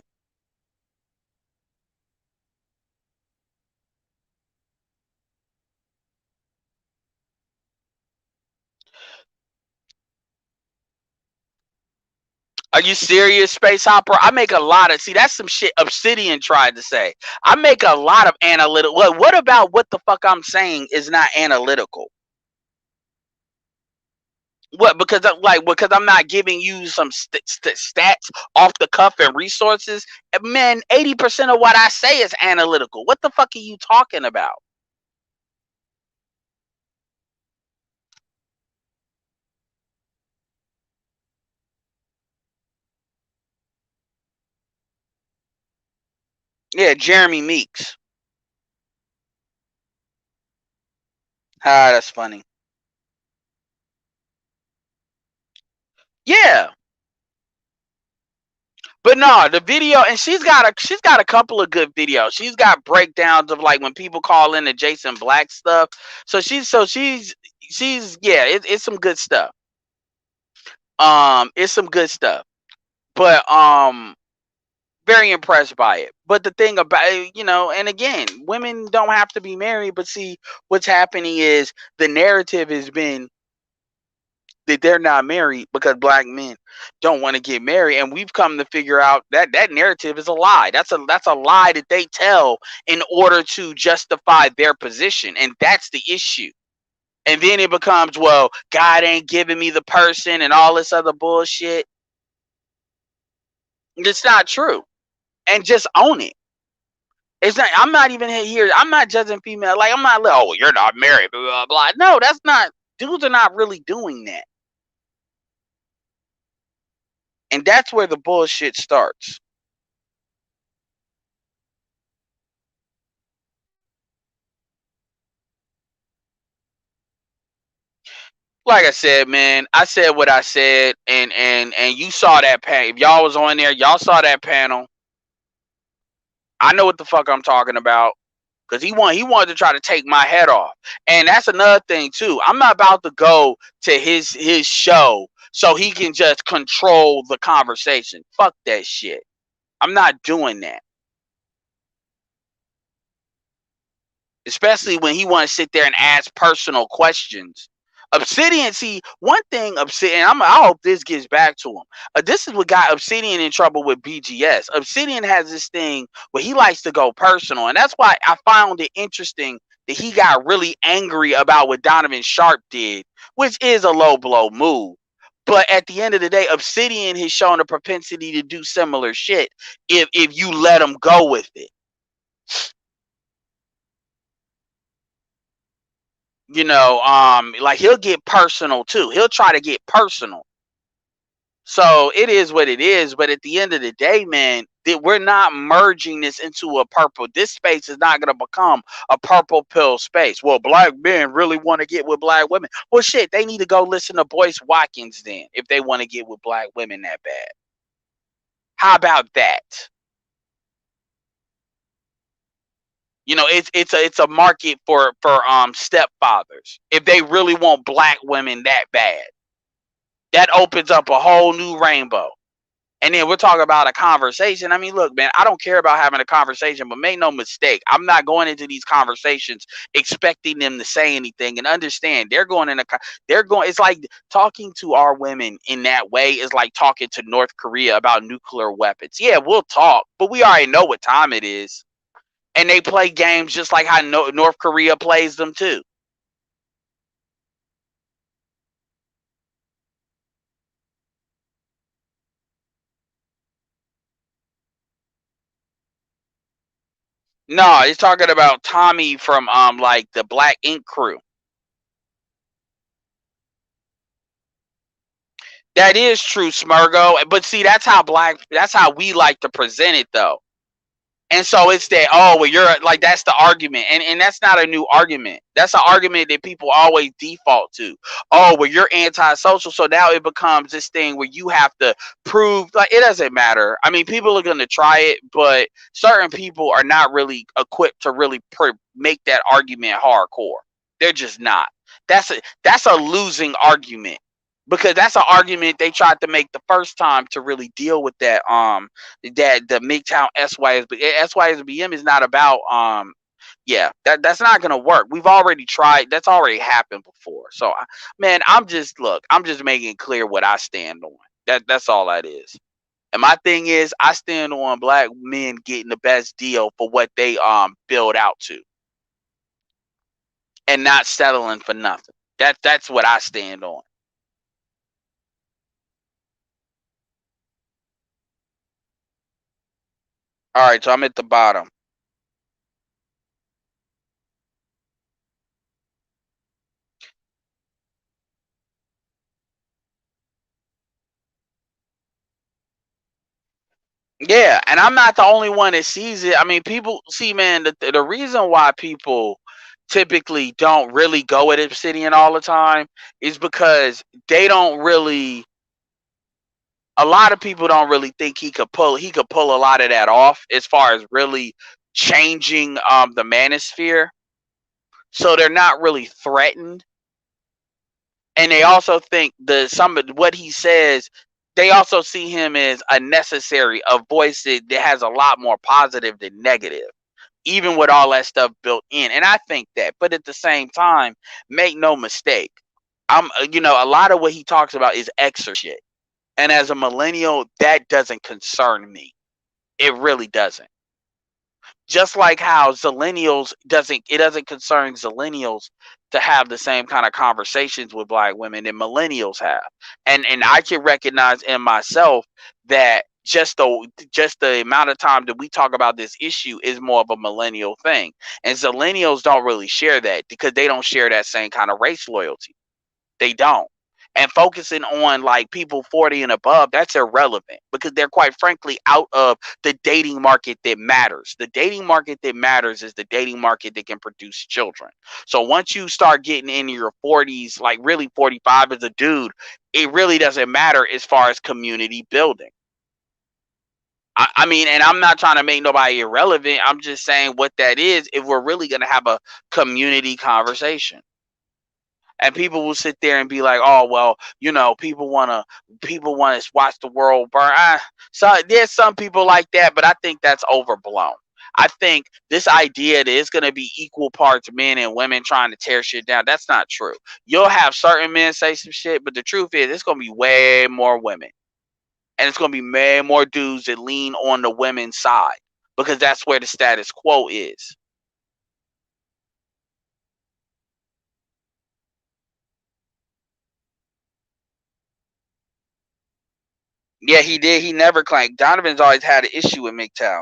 Are you serious, Space Hopper? I make a lot of, that's some shit Obsidian tried to say. I make a lot of analytical. What about what the fuck I'm saying is not analytical? What? Because I'm not giving you some stats off the cuff and resources. Man, 80% of what I say is analytical. What the fuck are you talking about? Yeah, Jeremy Meeks. Ah, that's funny. Yeah. But no, the video, and she's got a couple of good videos. She's got breakdowns of like when people call in the Jason Black stuff. So she's yeah, it's some good stuff. It's some good stuff. But very impressed by it. But the thing about, and again, women don't have to be married, but see, what's happening is the narrative has been that they're not married because black men don't want to get married, and we've come to figure out that that narrative is a lie. That's a lie that they tell in order to justify their position, and that's the issue. And then it becomes, well, God ain't giving me the person and all this other bullshit. It's not true. And just own it. It's not. I'm not even here. I'm not judging female. Like, I'm not like, oh, you're not married, blah blah blah. No, that's not. Dudes are not really doing that, and that's where the bullshit starts. Like I said, man, I said what I said, and you saw that panel. If y'all was on there, y'all saw that panel. I know what the fuck I'm talking about. Because he wanted to try to take my head off. And that's another thing too. I'm not about to go to his show so he can just control the conversation. Fuck that shit. I'm not doing that. Especially when he want to sit there and ask personal questions. Obsidian, see, one thing Obsidian, I hope this gets back to him. This is what got Obsidian in trouble with BGS. Obsidian has this thing where he likes to go personal, and that's why I found it interesting that he got really angry about what Donovan Sharp did, which is a low blow move. But at the end of the day, Obsidian has shown a propensity to do similar shit if you let him go with it. Like he'll get personal too. He'll try to get personal. So it is what it is. But at the end of the day, man, we're not merging this into a purple. This space is not going to become a purple pill space. Well, black men really want to get with black women. Well, shit, they need to go listen to Boyce Watkins then if they want to get with black women that bad. How about that? It's a market for stepfathers if they really want black women that bad. That opens up a whole new rainbow. And then we're talking about a conversation. I mean, look, man, I don't care about having a conversation, but make no mistake, I'm not going into these conversations expecting them to say anything. And understand, it's like talking to our women in that way is like talking to North Korea about nuclear weapons. Yeah, we'll talk, but we already know what time it is. And they play games just like how North Korea plays them too. No, he's talking about Tommy from like the Black Ink Crew. That is true, Smurgo. But see, that's how we like to present it though. And so it's that, oh, well, you're like, that's the argument. And that's not a new argument. That's an argument that people always default to. Oh, well, you're antisocial. So now it becomes this thing where you have to prove, like, it doesn't matter. I mean, people are going to try it, but certain people are not really equipped to really make that argument hardcore. They're just not. That's a losing argument. Because that's an argument they tried to make the first time to really deal with that the MGTOW SYSBM is not about that's not gonna work. We've already tried. That's already happened before. So man, I'm just making clear what I stand on. That's all that is. And my thing is, I stand on black men getting the best deal for what they build out to, and not settling for nothing. That's what I stand on. All right, so I'm at the bottom. Yeah, and I'm not the only one that sees it. I mean, people see, man, the reason why people typically don't really go at Obsidian all the time is because they don't really. A lot of people don't really think he could pull a lot of that off as far as really changing the manosphere. So they're not really threatened, and they also think some of what he says They also see him as a necessary, a voice that has a lot more positive than negative, even with all that stuff built in. And I think that, but at the same time, make no mistake, a lot of what he talks about is extra shit. And as a millennial, that doesn't concern me. It really doesn't. Just like how Zillennials doesn't concern Zillennials to have the same kind of conversations with black women that millennials have. And I can recognize in myself that just the amount of time that we talk about this issue is more of a millennial thing. And Zillennials don't really share that because they don't share that same kind of race loyalty. They don't. And focusing on like people 40 and above, that's irrelevant because they're quite frankly out of the dating market that matters. The dating market that matters is the dating market that can produce children. So once you start getting into your 40s, like really 45 as a dude, it really doesn't matter as far as community building. I mean, and I'm not trying to make nobody irrelevant. I'm just saying what that is if we're really going to have a community conversation. And people will sit there and be like, "Oh, well, people want to watch the world burn." So there's some people like that, but I think that's overblown. I think this idea that it's going to be equal parts men and women trying to tear shit down, that's not true. You'll have certain men say some shit, but the truth is it's going to be way more women. And it's going to be way more dudes that lean on the women's side because that's where the status quo is. Yeah, he did. He never claimed. Donovan's always had an issue with MGTOW.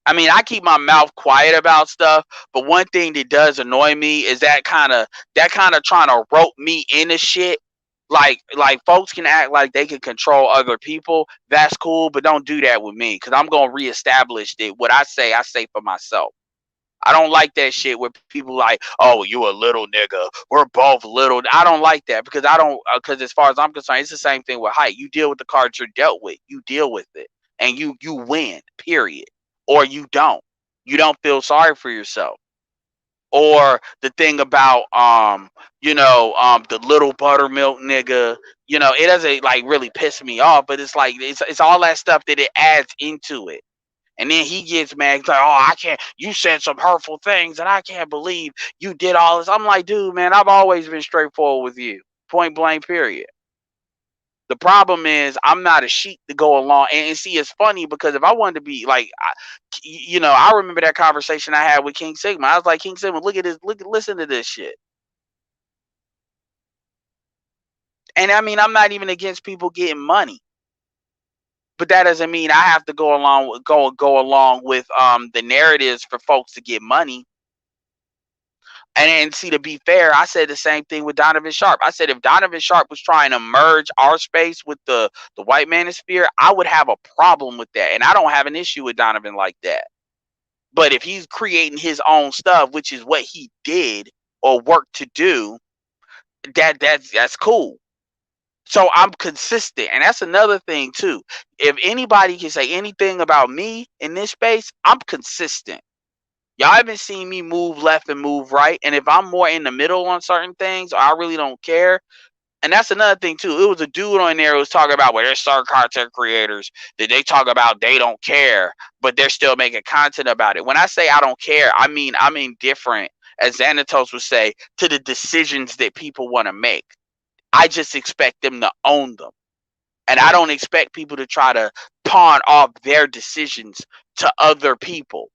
I mean, I keep my mouth quiet about stuff, but one thing that does annoy me is that kind of trying to rope me into shit. Like folks can act like they can control other people. That's cool, but don't do that with me because I'm gonna reestablish that what I say for myself. I don't like that shit where people like, oh, you a little nigga. We're both little. I don't like that because I don't. Because as far as I'm concerned, it's the same thing with height. You deal with the cards you're dealt with. You deal with it, and you win. Period. Or you don't. You don't feel sorry for yourself. Or the thing about the little buttermilk nigga. It doesn't like really piss me off, but it's like it's all that stuff that it adds into it. And then he gets mad. He's like, oh, I can't. You said some hurtful things, and I can't believe you did all this. I'm like, dude, man, I've always been straightforward with you. Point blank, period. The problem is, I'm not a sheep to go along. And see, it's funny because if I wanted to be like, I remember that conversation I had with King Sigma. I was like, King Sigma, look at this. Listen to this shit. And I mean, I'm not even against people getting money. But that doesn't mean I have to go along with the narratives for folks to get money. And see, to be fair, I said the same thing with Donovan Sharp. I said if Donovan Sharp was trying to merge our space with the white manosphere, I would have a problem with that. And I don't have an issue with Donovan like that. But if he's creating his own stuff, which is what he did or worked to do, that's cool. So I'm consistent, and that's another thing too. If anybody can say anything about me in this space, I'm consistent. Y'all haven't seen me move left and move right. And if I'm more in the middle on certain things, or I really don't care. And that's another thing too. It was a dude on there who was talking about where there's certain content creators that they talk about they don't care, but they're still making content about it. When I say I don't care, I mean I'm indifferent, as Xanatos would say, to the decisions that people want to make. I just expect them to own them. And I don't expect people to try to pawn off their decisions to other people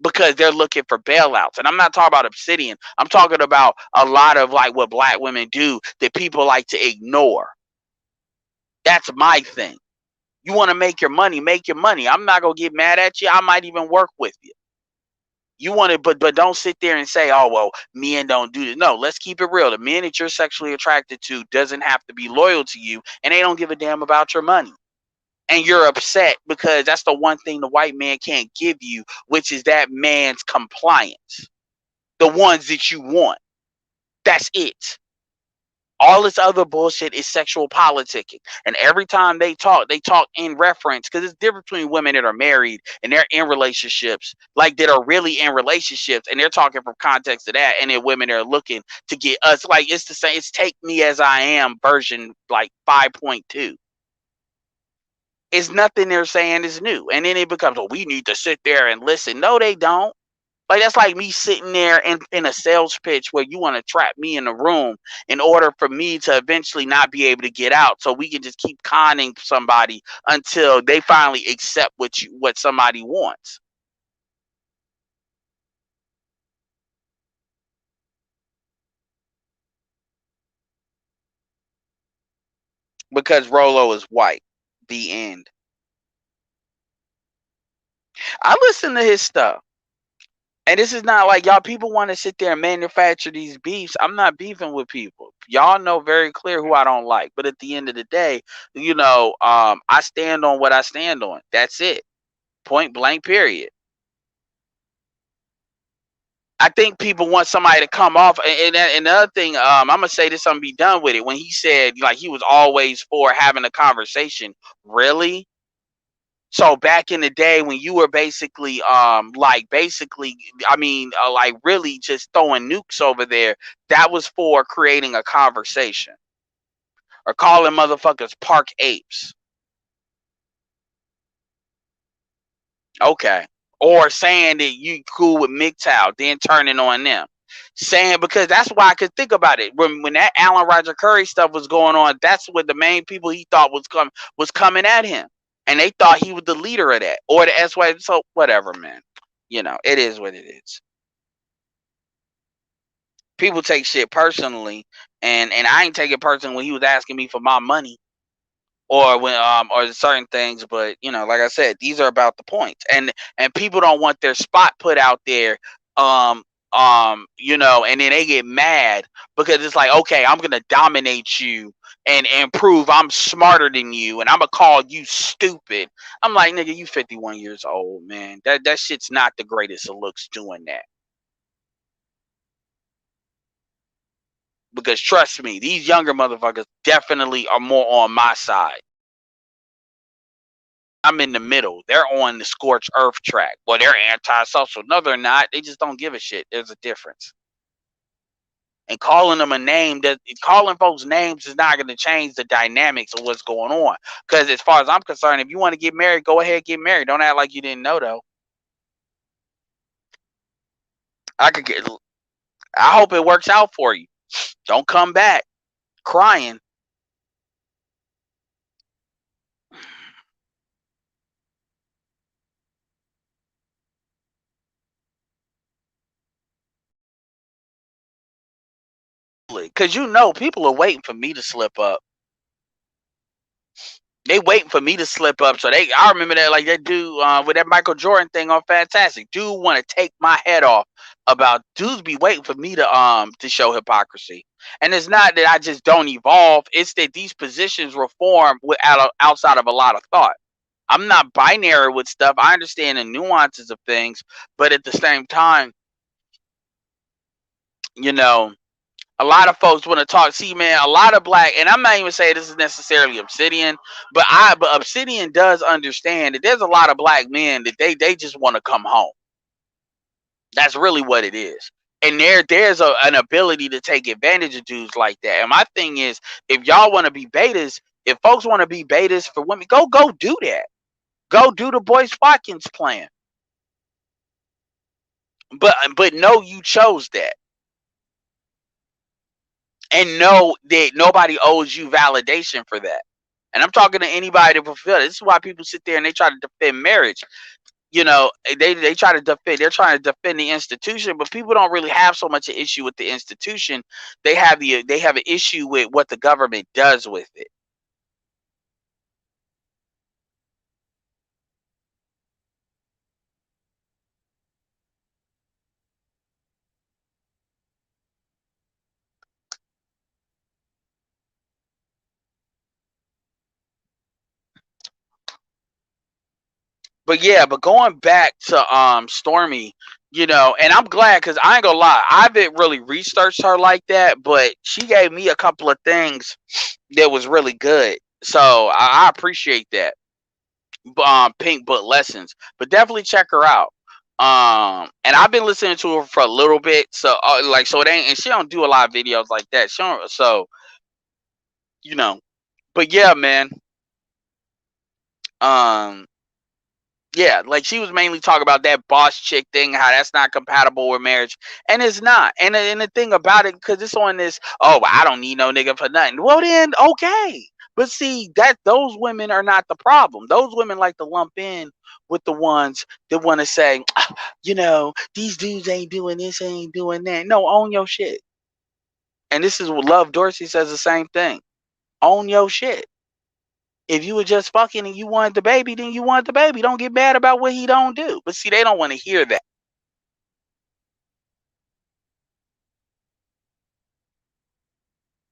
because they're looking for bailouts. And I'm not talking about Obsidian. I'm talking about a lot of like what black women do that people like to ignore. That's my thing. You want to make your money, make your money. I'm not going to get mad at you. I might even work with you. You want it, but don't sit there and say, oh, well, men don't do this. No, let's keep it real. The men that you're sexually attracted to doesn't have to be loyal to you, and they don't give a damn about your money. And you're upset because that's the one thing the white man can't give you, which is that man's compliance. The ones that you want. That's it. All this other bullshit is sexual politicking. And every time they talk in reference, because it's different between women that are married and they're in relationships, like that are really in relationships, and they're talking from context of that, and then women that are looking to get us, like it's the same, it's take me as I am version like 5.2. It's nothing they're saying is new. And then it becomes, oh, we need to sit there and listen. No, they don't. Like that's like me sitting there in a sales pitch where you want to trap me in a room in order for me to eventually not be able to get out, so we can just keep conning somebody until they finally accept what somebody wants. Because Rolo is white. The end. I listen to his stuff. And this is not like y'all people want to sit there and manufacture these beefs. I'm not beefing with people. Y'all know very clear who I don't like. But at the end of the day, I stand on what I stand on. That's it. Point blank, period. I think people want somebody to come off. And the other thing, I'm gonna say this, I'm gonna be done with it. When he said like he was always for having a conversation, really? So back in the day when you were basically like really just throwing nukes over there, that was for creating a conversation or calling motherfuckers park apes. Okay. Or saying that you cool with MGTOW, then turning on them. Saying, because that's why I could think about it. When that Alan Roger Curry stuff was going on, that's what the main people he thought was coming at him. And they thought he was the leader of that. Or the SY. So whatever, man. It is what it is. People take shit personally, and I ain't take it personally when he was asking me for my money or when or certain things, but like I said, these are about the points, and people don't want their spot put out there, um and then they get mad because it's like, okay, I'm gonna dominate you and prove I'm smarter than you, and I'm gonna call you stupid. I'm like, nigga, you 51 years old, man. That shit's not the greatest of looks doing that. Because trust me, these younger motherfuckers definitely are more on my side. I'm in the middle. They're on the scorched earth track. Well, they're antisocial. No, they're not. They just don't give a shit. There's a difference. And calling them a name, that calling folks names is not going to change the dynamics of what's going on. Because as far as I'm concerned, if you want to get married, go ahead, get married. Don't act like you didn't know though. I could get. I hope it works out for you. Don't come back crying. Because people are waiting for me to slip up. They waiting for me to slip up. So I remember that, like that dude with that Michael Jordan thing on Fantastic. Dude want to take my head off about dudes be waiting for me to show hypocrisy. And it's not that I just don't evolve. It's that these positions were formed outside of a lot of thought. I'm not binary with stuff. I understand the nuances of things, but at the same time, you know, a lot of folks want to talk. See, man, a lot of black, and I'm not even saying this is necessarily Obsidian, but Obsidian does understand that there's a lot of black men that they just want to come home. That's really what it is. And there's an ability to take advantage of dudes like that. And my thing is, if y'all want to be betas, if folks want to be betas for women, go do that. Go do the Boyce Watkins plan. But no, you chose that. And know that nobody owes you validation for that. And I'm talking to anybody to fulfill it. This is why people sit there and they try to defend marriage. They try to defend. They're trying to defend the institution, but people don't really have so much an issue with the institution. They have an issue with what the government does with it. But yeah, but going back to Stormy, And I'm glad because I ain't gonna lie, I haven't really researched her like that, but she gave me a couple of things that was really good. So I appreciate that. Pink Book Lessons, but definitely check her out. And I've been listening to her for a little bit, so so it ain't, and she don't do a lot of videos like that. She don't, so you know, but yeah, man. Um, Yeah, like she was mainly talking about that boss chick thing, how that's not compatible with marriage, and it's not. And the thing about it, because it's on this, oh, well, I don't need no nigga for nothing. Well, then okay, but see that those women are not the problem. Those women like to lump in with the ones that want to say, "Ah, these dudes ain't doing this, ain't doing that. No, own your shit. And this is what Love Dorsey says the same thing. Own your shit. If you were just fucking and you wanted the baby, then you want the baby. Don't get mad about what he don't do. But see, they don't want to hear that.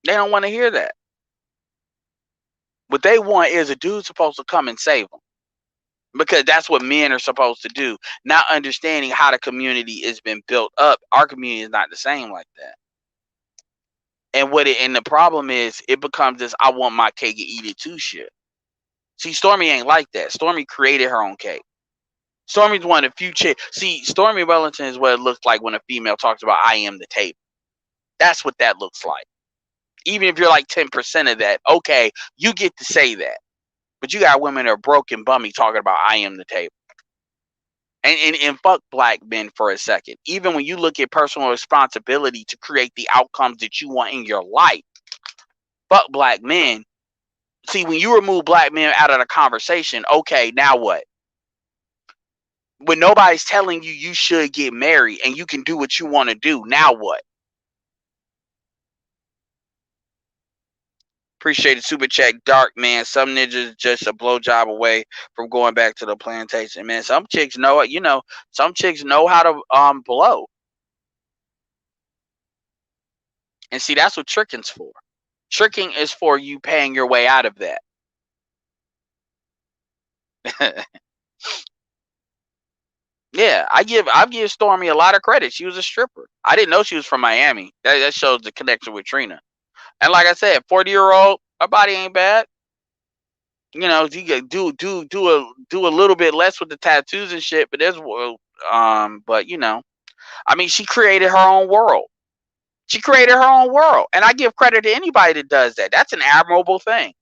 They don't want to hear that. What they want is a dude supposed to come and save them. Because that's what men are supposed to do. Not understanding how the community has been built up. Our community is not the same like that. And the problem is it becomes this I want my cake and eat it too shit. See, Stormy ain't like that. Stormy created her own cake. Stormy's one of the few chicks. See, Stormy Wellington is what it looks like when a female talks about I am the table. That's what that looks like. Even if you're like 10% of that, okay, you get to say that. But you got women that are broke and bummy talking about I am the table. And fuck black men for a second. Even when you look at personal responsibility to create the outcomes that you want in your life, fuck black men. See, when you remove black men out of the conversation, okay, now what? When nobody's telling you you should get married and you can do what you want to do, now what? Appreciate the super chat, Dark Man. Some ninjas just a blowjob away from going back to the plantation, man. Some chicks know it. Some chicks know how to blow, and see that's what tricking's for. Tricking is for you paying your way out of that. Yeah, I give Stormy a lot of credit. She was a stripper. I didn't know she was from Miami. That shows the connection with Trina. And like I said, 40-year-old, her body ain't bad. You could do a little bit less with the tattoos and shit, but but I mean, she created her own world. She created her own world, and I give credit to anybody that does that. That's an admirable thing.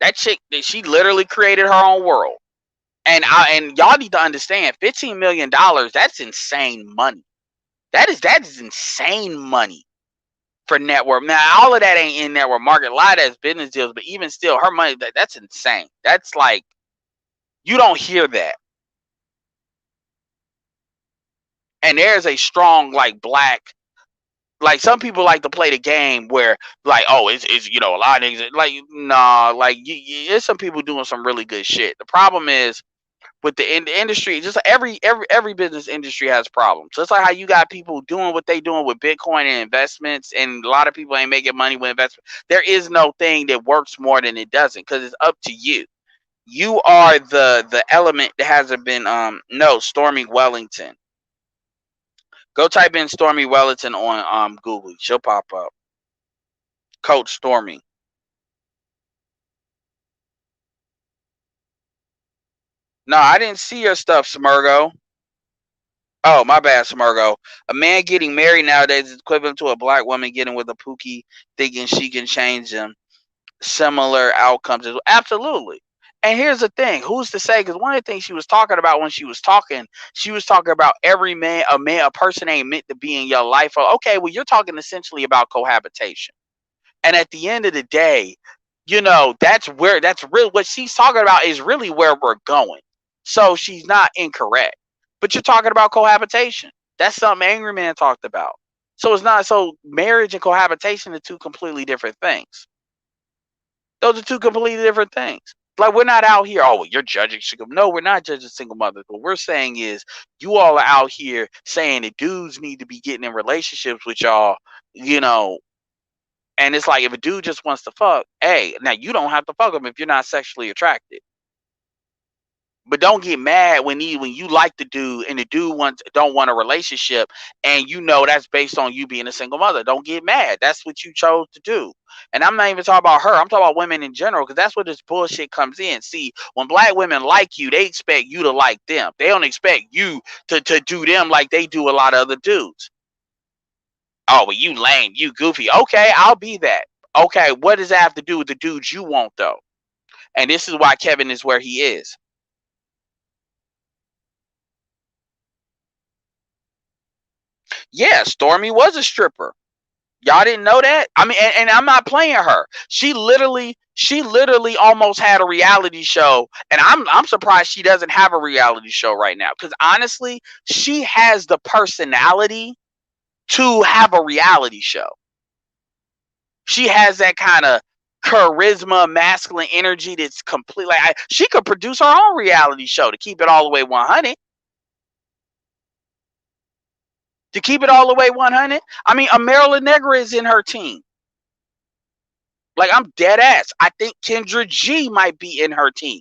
That chick, she literally created her own world, and y'all need to understand, $15 million. That's insane money. That is insane money for network. Now, all of that ain't in network market. A lot of that's business deals, but even still, her money, that's insane. That's like, you don't hear that. And there's a strong, like, black, like, some people like to play the game where, like, oh, it's a lot of niggas, like, nah, like, there's some people doing some really good shit. The problem is, with the industry, just like every business industry has problems. Just like how you got people doing what they doing with Bitcoin and investments, and a lot of people ain't making money with investment. There is no thing that works more than it doesn't, because it's up to you. You are the element that hasn't been no, Stormy Wellington. Go type in Stormy Wellington on Google. She'll pop up. Coach Stormy. No, I didn't see your stuff, Smurgo. Oh, my bad, Smurgo. A man getting married nowadays is equivalent to a black woman getting with a pookie thinking she can change them. Similar outcomes. Absolutely. And here's the thing. Who's to say? Because one of the things she was talking about when she was talking about every man, a person ain't meant to be in your life. Okay, well, you're talking essentially about cohabitation. And at the end of the day, that's really what she's talking about is really where we're going. So she's not incorrect. But you're talking about cohabitation. That's something Angry Man talked about. So it's not, so marriage and cohabitation are two completely different things. Those are two completely different things. Like, we're not out here, oh, well, you're judging single. No, we're not judging single mothers. What we're saying is you all are out here saying that dudes need to be getting in relationships with y'all, and it's like, if a dude just wants to fuck, hey, now you don't have to fuck him if you're not sexually attracted. But don't get mad when you like the dude and the dude don't want a relationship, and you know that's based on you being a single mother. Don't get mad. That's what you chose to do. And I'm not even talking about her. I'm talking about women in general, because that's where this bullshit comes in. See, when black women like you, they expect you to like them. They don't expect you to do them like they do a lot of other dudes. Oh, well, you lame, you goofy. Okay, I'll be that. Okay, what does that have to do with the dudes you want, though? And this is why Kevin is where he is. Yeah, Stormy was a stripper. Y'all didn't know that? I mean, and I'm not playing her. She literally almost had a reality show, and I'm surprised she doesn't have a reality show right now. Because honestly, she has the personality to have a reality show. She has that kind of charisma, masculine energy that's complete. Like she could produce her own reality show to keep it all the way 100. To keep it all the way 100. I mean, a Marilyn Negra is in her team. Like, I'm dead ass. I think Kendra G might be in her team.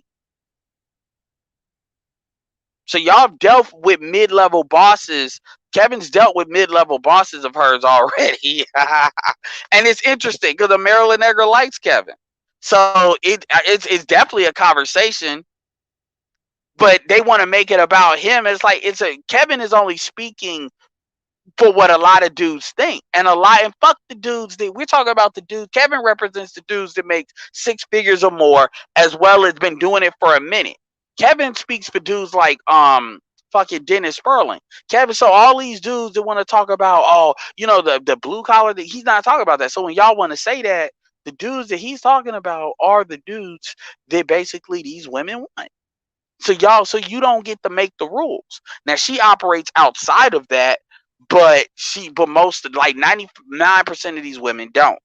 So y'all dealt with mid-level bosses. Kevin's dealt with mid-level bosses of hers already. And it's interesting because the Marilyn Negra likes Kevin. So it's definitely a conversation, but they want to make it about him. It's like Kevin is only speaking for what a lot of dudes think, and fuck the dudes that we're talking about. The dude Kevin represents the dudes that make 6 figures or more, as well as been doing it for a minute. Kevin speaks for dudes like fucking Dennis Sperling. Kevin, so all these dudes that want to talk about, oh, the blue collar, that he's not talking about that. So when y'all want to say that, the dudes that he's talking about are the dudes that basically these women want. So you don't get to make the rules. Now she operates outside of that, but most, like 99% of these women don't.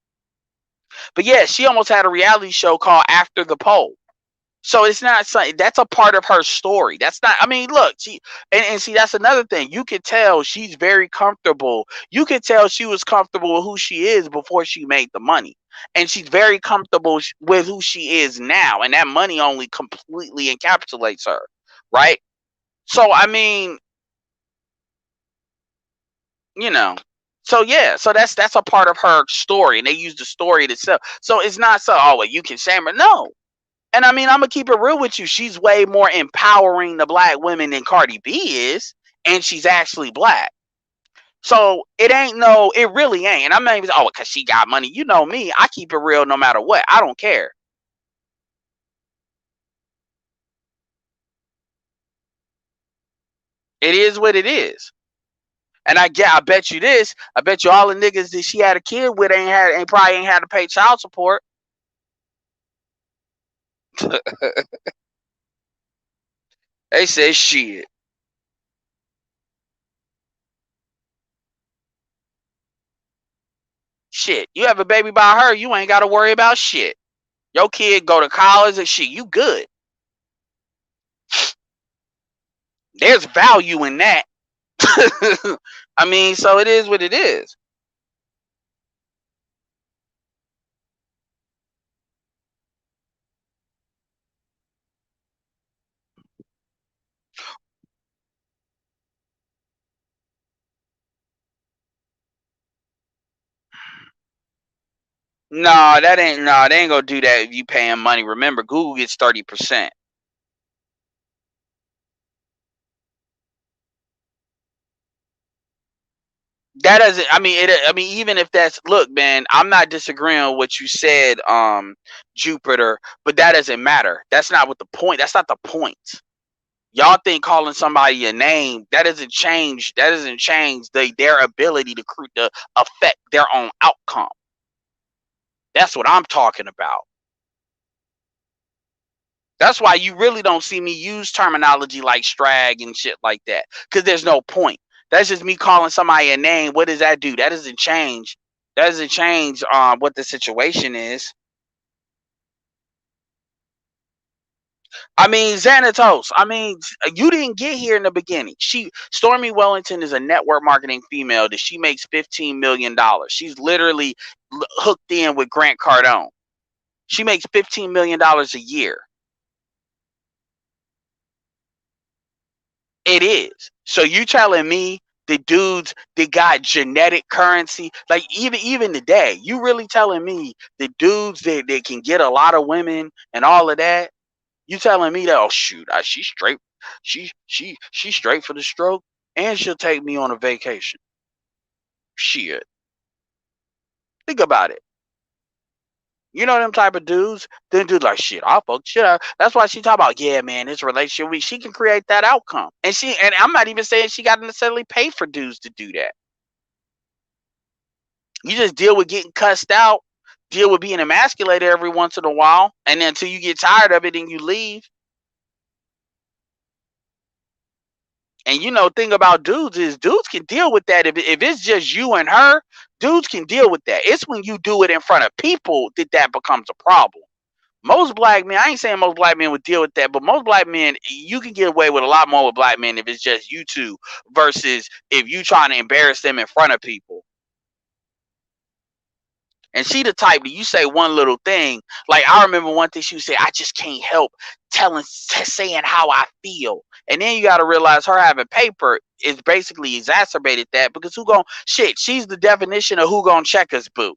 But yeah, she almost had a reality show called After the Poll. So it's not something that's a part of her story. That's not, I mean, look, and see, that's another thing. You could tell she's very comfortable. You could tell she was comfortable with who she is before she made the money. And she's very comfortable with who she is now. And that money only completely encapsulates her. Right? So, I mean, you know, so yeah, so that's a part of her story. And they use the story itself. So it's not so, oh, well, you can shame her. No. And I mean, I'm gonna keep it real with you. She's way more empowering the black women than Cardi B is, and she's actually black. So it really ain't. And I'm not even, oh, because she got money. You know me, I keep it real no matter what. I don't care. It is what it is. And I bet you this. I bet you all the niggas that she had a kid with probably ain't had to pay child support. They say shit. Shit, you have a baby by her, you ain't got to worry about shit. Your kid go to college and shit, you good. There's value in that. I mean, so it is what it is. No, they ain't gonna do that if you pay him money. Remember, Google gets 30%. That doesn't, I mean, even if that's, look, man, I'm not disagreeing with what you said, Jupiter, but that doesn't matter. That's not what the point, that's not the point. Y'all think calling somebody a name, that doesn't change their ability to affect their own outcome. That's what I'm talking about. That's why you really don't see me use terminology like strag and shit like that, because there's no point. That's just me calling somebody a name. What does that do? That doesn't change. That doesn't change what the situation is. I mean, Xanatos. I mean, you didn't get here in the beginning. Stormy Wellington is a network marketing female that she makes $15 million. She's literally hooked in with Grant Cardone. She makes $15 million a year. It is. So you telling me the dudes that got genetic currency, like even today, you really telling me the dudes that can get a lot of women and all of that? You telling me that, oh shoot, she's straight, she's straight for the stroke, and she'll take me on a vacation. Shit. Think about it. You know them type of dudes. Then dudes like shit. I'll fuck shit out. That's why she talk about, yeah, man, this relationship. She can create that outcome, and I'm not even saying she got to necessarily pay for dudes to do that. You just deal with getting cussed out, deal with being emasculated every once in a while, and then until you get tired of it and you leave. And thing about dudes is dudes can deal with that. If it's just you and her, dudes can deal with that. It's when you do it in front of people that becomes a problem. Most black men, I ain't saying most black men would deal with that, but most black men, you can get away with a lot more with black men if it's just you two versus if you trying to embarrass them in front of people. And she the type that you say one little thing, like I remember one thing she would say, I just can't help saying how I feel. And then you got to realize her having paper is basically exacerbated that, because she's the definition of who gonna check us, boo.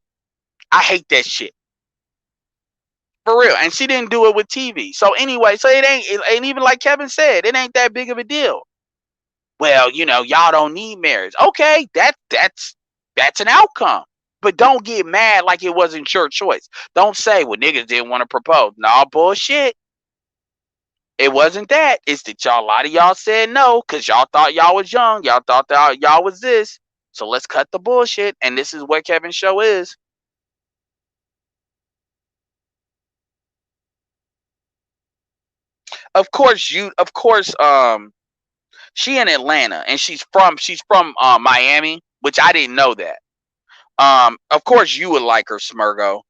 I hate that shit. For real. And she didn't do it with TV. So anyway, so it ain't even like Kevin said, it ain't that big of a deal. Well, y'all don't need marriage. Okay, that's an outcome. But don't get mad like it wasn't your choice. Don't say, well, niggas didn't want to propose. Nah, bullshit. It wasn't that. It's that a lot of y'all said no because y'all thought y'all was young. Y'all thought that y'all was this. So let's cut the bullshit. And this is what Kevin's show is. Of course, she in Atlanta and she's from Miami, which I didn't know that. Of course you would like her, Smurgo.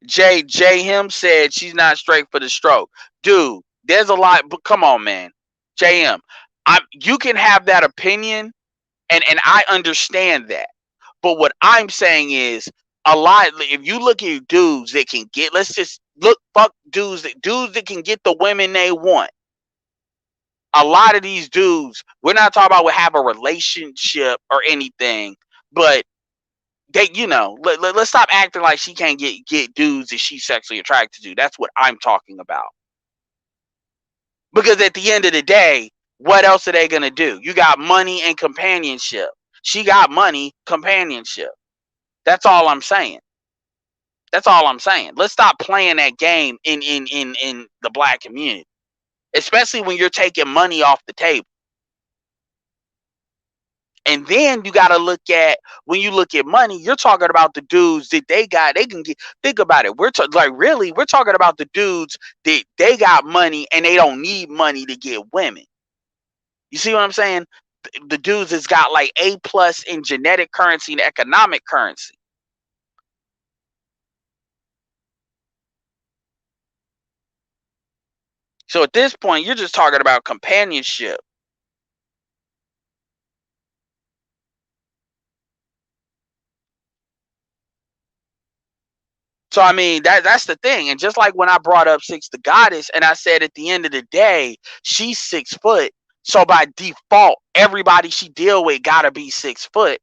J him said she's not straight for the stroke. Dude, there's a lot, but come on, man. JM, you can have that opinion, and I understand that. But what I'm saying is, a lot, if you look at dudes that can get, let's just fuck dudes that can get the women they want. A lot of these dudes, we're not talking about would have a relationship or anything, but they, let's stop acting like she can't get dudes that she's sexually attracted to. That's what I'm talking about. Because at the end of the day, what else are they gonna do? You got money and companionship. She got money, companionship. That's all I'm saying. That's all I'm saying. Let's stop playing that game in the black community, especially when you're taking money off the table. And then you got to look at, when you look at money, you're talking about the dudes that they can get. Think about it. We're talking about the dudes that they got money and they don't need money to get women. You see what I'm saying? The dudes that's got like A+ in genetic currency and economic currency. So at this point, you're just talking about companionship. So I mean, that's the thing. And just like when I brought up Six the Goddess, and I said at the end of the day, she's 6 foot. So by default, everybody she deal with gotta be 6 foot.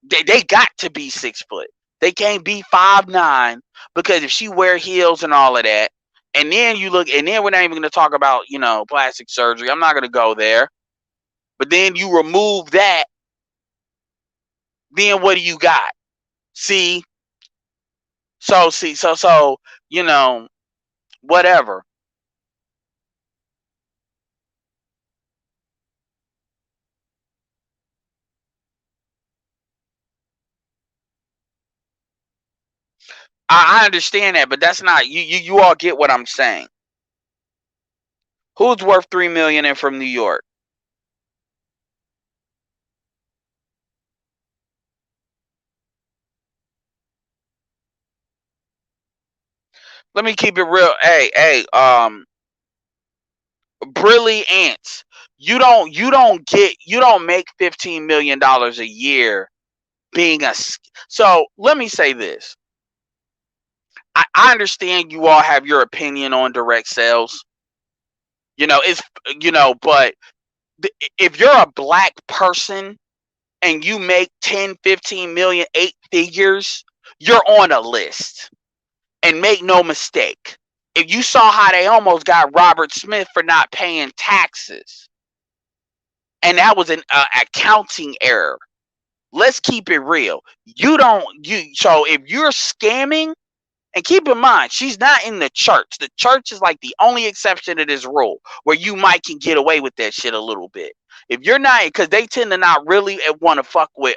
They got to be 6 foot. They can't be 5'9", because if she wear heels and all of that, and then you look, and then we're not even gonna talk about, plastic surgery. I'm not gonna go there. But then you remove that, then what do you got? See, so whatever. I understand that, but that's not you. You all get what I'm saying. Who's worth $3 million and from New York? Let me keep it real. Hey, Brilly Ants. You don't make $15 million a year being a. So let me say this. I understand you all have your opinion on direct sales. It's but if you're a black person and you make 10, 15 million, 8 figures, you're on a list. And make no mistake, if you saw how they almost got Robert Smith for not paying taxes, and that was an accounting error. Let's keep it real. So if you're scamming, and keep in mind, she's not in the church. The church is like the only exception to this rule where you might can get away with that shit a little bit. If you're not, because they tend to not really want to fuck with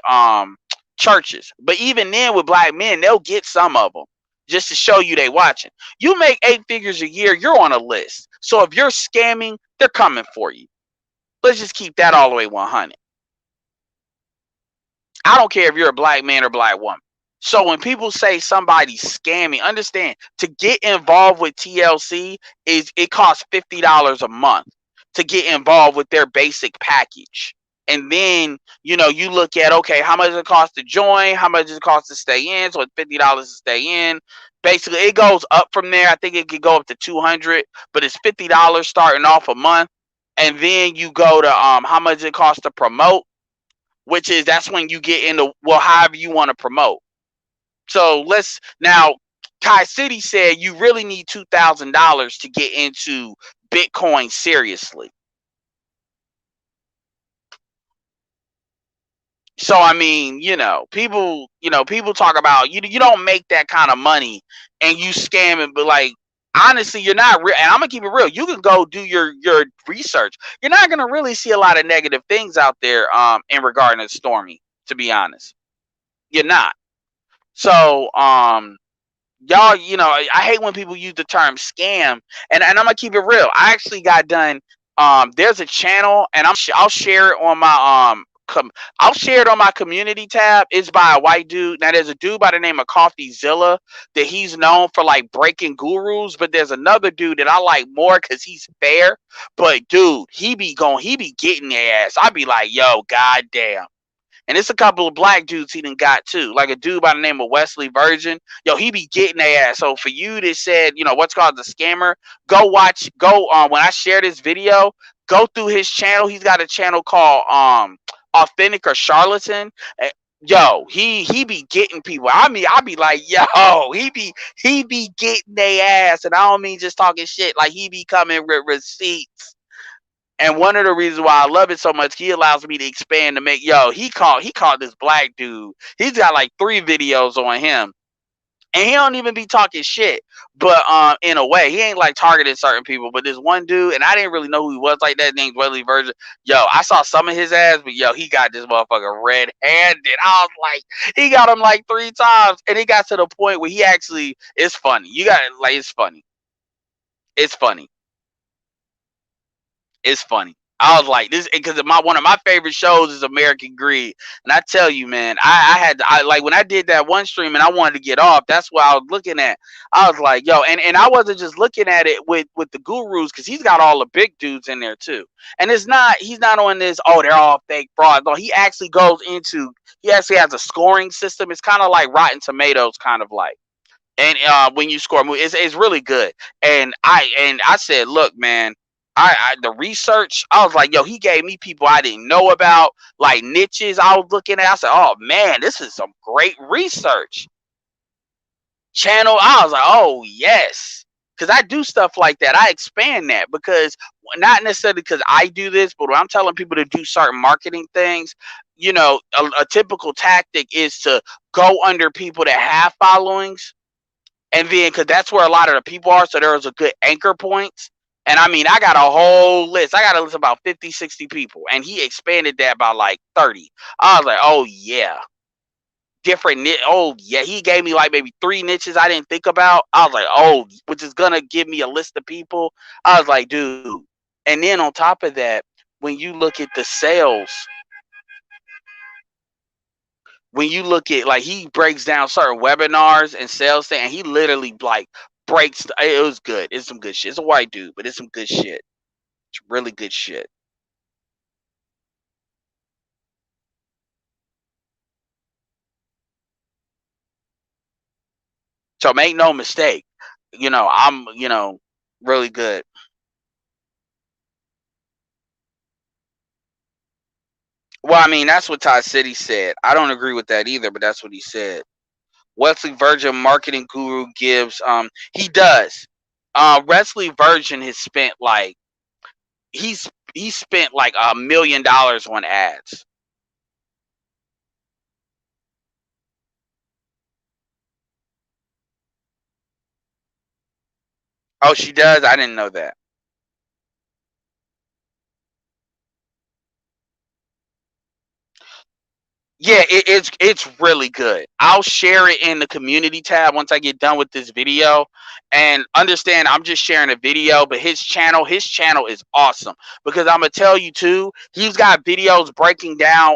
churches. But even then, with black men, they'll get some of them just to show you they watching. You make 8 figures a year, you're on a list. So if you're scamming, they're coming for you. Let's just keep that all the way 100. I don't care if you're a black man or black woman. So when people say somebody's scamming, understand, to get involved with TLC it costs $50 a month to get involved with their basic package. And then, you look at, okay, how much does it cost to join? How much does it cost to stay in? So it's $50 to stay in. Basically, it goes up from there. I think it could go up to $200, but it's $50 starting off a month. And then you go to how much it costs to promote, which is that's when you get into, well, however you want to promote. So now Kai City said you really need $2,000 to get into Bitcoin seriously. So I mean, people talk about you don't make that kind of money and you scamming, but like honestly, you're not real. And I'm gonna keep it real. You can go do your research. You're not gonna really see a lot of negative things out there in regarding to Stormy, to be honest. You're not. So y'all, I hate when people use the term scam, and I'm gonna keep it real. I actually got done. There's a channel, and I'll share it on my I'll share it on my community tab. It's by a white dude. Now there's a dude by the name of CoffeeZilla that he's known for like breaking gurus, but there's another dude that I like more because he's fair. But dude, he be getting their ass. I be like, yo, goddamn. And it's a couple of black dudes he done got too. Like a dude by the name of Wesley Virgin. Yo, he be getting their ass. So for you that said, what's called the scammer, go when I share this video, go through his channel. He's got a channel called Authentic or Charlatan. Yo, he be getting people. I mean, I be like, yo, he be getting their ass. And I don't mean just talking shit. Like he be coming with receipts. And one of the reasons why I love it so much, he allows me to expand to make, he called this black dude. He's got like 3 videos on him. And he don't even be talking shit. But in a way, he ain't like targeting certain people. But this one dude, and I didn't really know who he was like that, named Wesley Virgin. Yo, I saw some of his ass, but yo, he got this motherfucker red-handed. I was like, he got him like 3 times. And it got to the point where he actually, it's funny. You got it, like, it's funny. It's funny. It's funny. I was like this because one of my favorite shows is American Greed, and I tell you, man, I like when I did that one stream and I wanted to get off. That's what I was looking at. I was like, yo, and I wasn't just looking at it with the gurus because he's got all the big dudes in there too. And he's not on this. Oh, they're all fake frauds. No, he actually goes into. He actually has a scoring system. It's kind of like Rotten Tomatoes, kind of like. And when you score a movie, it's really good. And I said, look, man. The research, I was like, yo, he gave me people I didn't know about, like niches I was looking at. I said, oh man, this is some great research. Channel, I was like, oh yes. Because I do stuff like that. I expand that because not necessarily because I do this, but when I'm telling people to do certain marketing things, a typical tactic is to go under people that have followings. And then, because that's where a lot of the people are, so there's a good anchor points. And I mean, I got a whole list. I got a list of about 50, 60 people. And he expanded that by like 30. I was like, oh, yeah. Oh, yeah. He gave me like maybe 3 niches I didn't think about. I was like, oh, which is going to give me a list of people. I was like, dude. And then on top of that, when you look at the sales, when you look at, like, he breaks down certain webinars and sales thing, and he literally like breaks. It was good. It's some good shit. It's a white dude, but it's some good shit. It's really good shit. So make no mistake, I'm really good. Well, I mean, that's what Todd City said. I don't agree with that either, but that's what he said. Wesley Virgin, marketing guru, gives he does. Wesley Virgin has spent like he's spent like $1 million on ads. Oh, she does? I didn't know that. Yeah, it's really good. I'll share it in the community tab once I get done with this video. And understand, I'm just sharing a video, but his channel is awesome because I'm gonna tell you too. He's got videos breaking down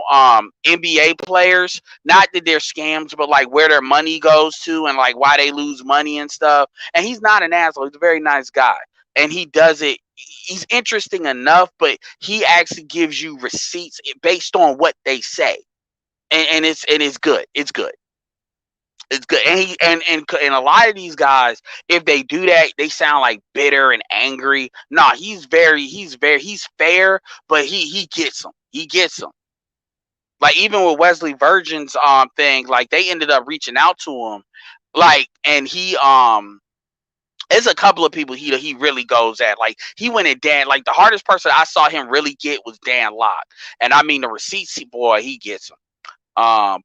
NBA players, not that they're scams, but like where their money goes to and like why they lose money and stuff. And he's not an asshole. He's a very nice guy, and he does it. He's interesting enough, but he actually gives you receipts based on what they say, and it's good. It's good. It's good. And he and a lot of these guys, if they do that, they sound like bitter and angry. No, he's fair, but he gets them. He gets them. Like even with Wesley Virgin's thing, like they ended up reaching out to him, like, and he there's a couple of people he really goes at. Like he went at Dan. Like the hardest person I saw him really get was Dan Locke, and I mean the receipts, boy, he gets them.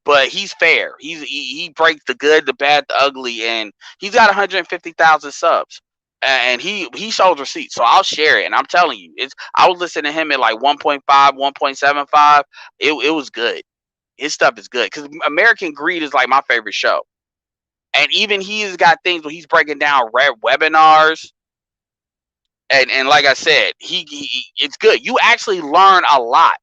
But he's fair. He breaks the good, the bad, the ugly, and he's got 150,000 subs, and he shows receipts. So I'll share it, and I'm telling you, it's I was listening to him at like 1.5, 1.75. It was good. His stuff is good because American Greed is like my favorite show, and even he's got things where he's breaking down red webinars. And like I said, it's good. You actually learn a lot.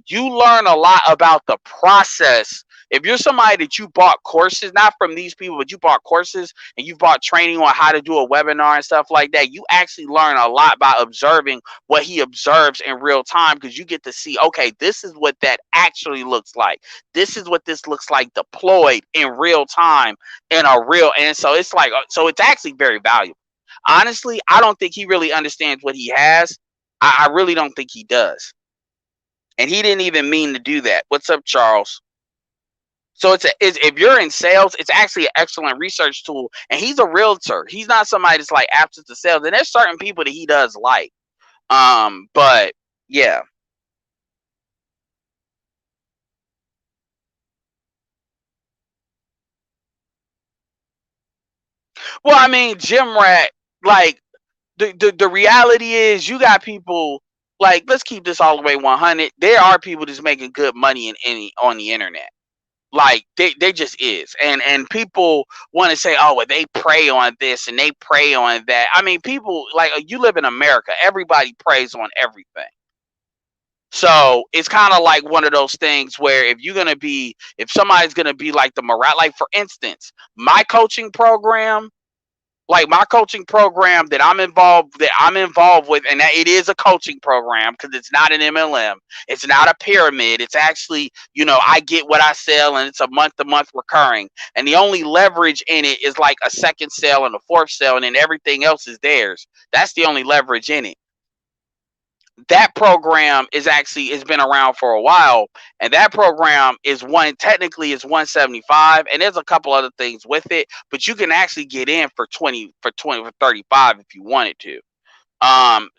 You learn a lot about the process. If you're somebody that you bought courses, not from these people, but you bought courses and you bought training on how to do a webinar and stuff like that, you actually learn a lot by observing what he observes in real time, because you get to see, okay, this is what that actually looks like. This is what this looks like deployed in real time in a real, and so it's like, so it's actually very valuable. Honestly, I don't think he really understands what he has. I really don't think he does. And he didn't even mean to do that. What's up, Charles? So if you're in sales, it's actually an excellent research tool. And he's a realtor. He's not somebody that's like absent to sales. And there's certain people that he does like. But yeah. Well, I mean, Jim Rat, like the reality is you got people, like, let's keep this all the way 100. There are people that's making good money in any on the internet. Like they just is, and people want to say, oh well, they prey on this and they prey on that. I mean, people, like, you live in America, everybody preys on everything. So it's kind of like one of those things where if somebody's gonna be like the morale, like for instance, my coaching program that I'm involved with, and that it is a coaching program because it's not an MLM, it's not a pyramid. It's actually, I get what I sell, and it's a month to month recurring, and the only leverage in it is like a second sale and a fourth sale, and then everything else is theirs. That's the only leverage in it. That program is actually, it's been around for a while, and that program is technically is 175, and there's a couple other things with it, but you can actually get in for 35 if you wanted to.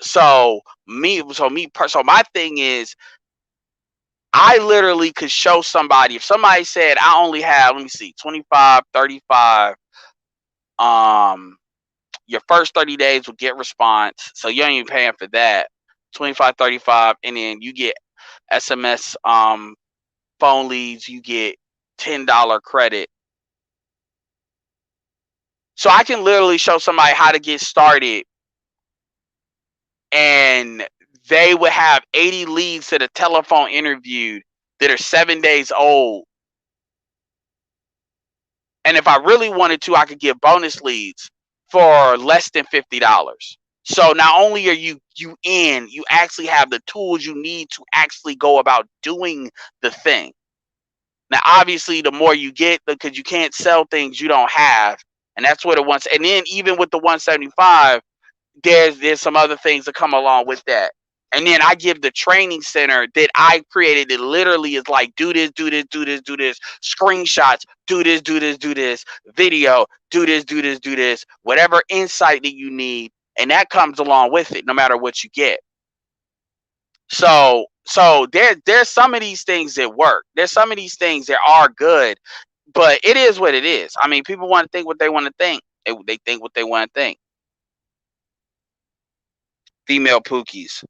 So my thing is, I literally could show somebody, if somebody said I only have, let me see, 25, 35, your first 30 days will get response, so you ain't even paying for that. 25, 35, and then you get SMS phone leads, you get $10 credit. So I can literally show somebody how to get started, and they would have 80 leads to the telephone interview that are 7 days old. And if I really wanted to, I could give bonus leads for less than $50. So not only are you actually have the tools you need to actually go about doing the thing. Now, obviously, the more you get, because you can't sell things you don't have, and that's what it wants. And then even with the 175, there's some other things that come along with that. And then I give the training center that I created that literally is like, do this, do this, do this, do this, screenshots, do this, do this, do this, video, do this, do this, do this, whatever insight that you need. And that comes along with it, no matter what you get. So there's some of these things that work. There's some of these things that are good, but it is what it is. I mean, people want to think what they want to think. They think what they want to think. Female Pookies.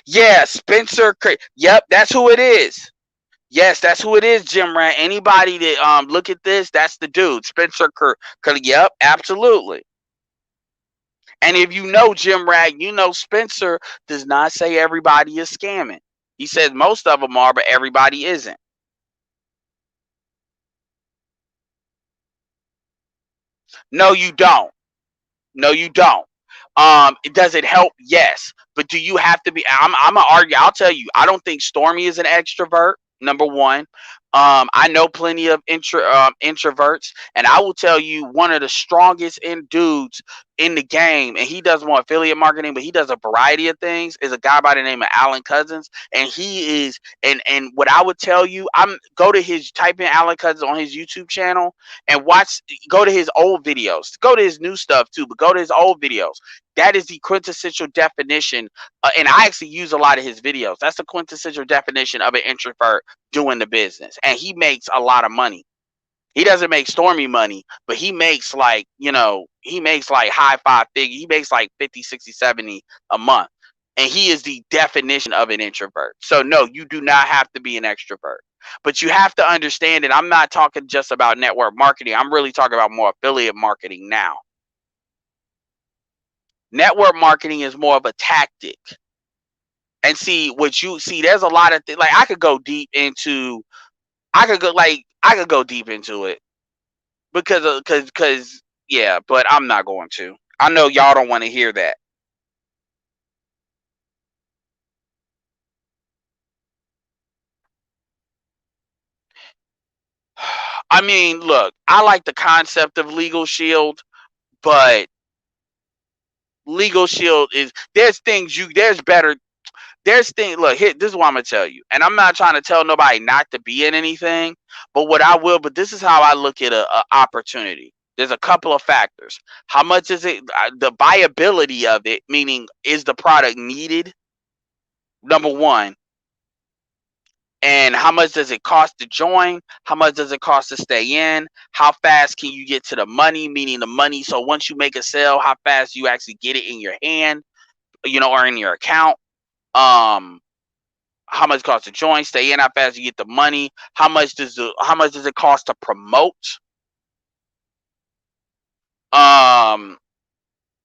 Yeah, Spencer. Yep, that's who it is. Yes, that's who it is, Jim Rat. Anybody that look at this, that's the dude, Spencer Yep, absolutely. And if you know Jim Rat, you know Spencer does not say everybody is scamming. He says most of them are, but everybody isn't. No, you don't. No, you don't. Does it help? Yes. But do you have to be? I'm gonna argue. I'll tell you. I don't think Stormy is an extrovert. Number one. I know plenty of introverts, and I will tell you one of the strongest dudes in the game, and he does more affiliate marketing, but he does a variety of things. Is a guy by the name of Alan Cousins, and he is. And what I would tell you, go to his type in Alan Cousins on his YouTube channel and watch. Go to his old videos. Go to his new stuff too, but go to his old videos. That is the quintessential definition, and I actually use a lot of his videos. That's the quintessential definition of an introvert doing the business, and he makes a lot of money. He doesn't make Stormy money, but he makes like, he makes like high five figure. He makes like 50, 60, 70 a month, and he is the definition of an introvert. So no, you do not have to be an extrovert, but you have to understand that I'm not talking just about network marketing. I'm really talking about more affiliate marketing now. Network marketing is more of a tactic. And see what you see, there's a lot of things. Like I could go deep into it because yeah, but I'm not going to. I know y'all don't want to hear that. I mean, look, I like the concept of Legal Shield, but Legal Shield is there's things. Look, here, this is what I'm gonna tell you, and I'm not trying to tell nobody not to be in anything, but but this is how I look at a opportunity. There's a couple of factors. How much is it? The viability of it, meaning is the product needed? Number one. And how much does it cost to join? How much does it cost to stay in? How fast can you get to the money? Meaning the money. So once you make a sale, how fast you actually get it in your hand, or in your account. Um, how much it costs to join, stay in, how fast you get the money, how much does it cost to promote? Um,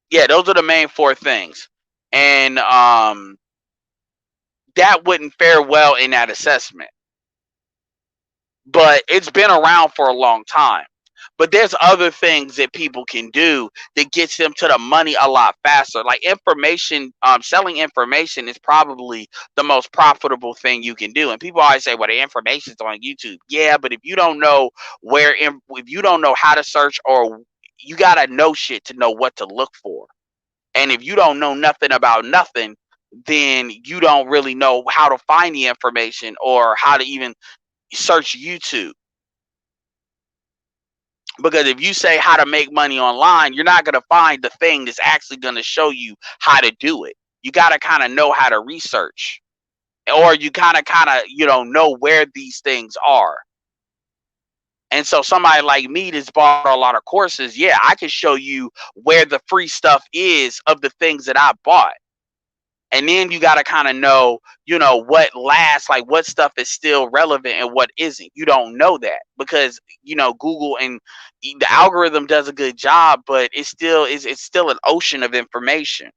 yeah, those are the main four things. And that wouldn't fare well in that assessment. But it's been around for a long time. But there's other things that people can do that gets them to the money a lot faster. Like information, selling information is probably the most profitable thing you can do. And people always say, "Well, the information's on YouTube." Yeah, but if you don't know if you don't know how to search, or you gotta know shit to know what to look for. And if you don't know nothing about nothing, then you don't really know how to find the information or how to even search YouTube. Because if you say how to make money online, you're not going to find the thing that's actually going to show you how to do it. You got to kind of know how to research, or you know where these things are. And so somebody like me that's bought a lot of courses, yeah, I can show you where the free stuff is of the things that I bought. And then you got to kind of know, what lasts, like what stuff is still relevant and what isn't. You don't know that because, Google and the algorithm does a good job, but it's still an ocean of information.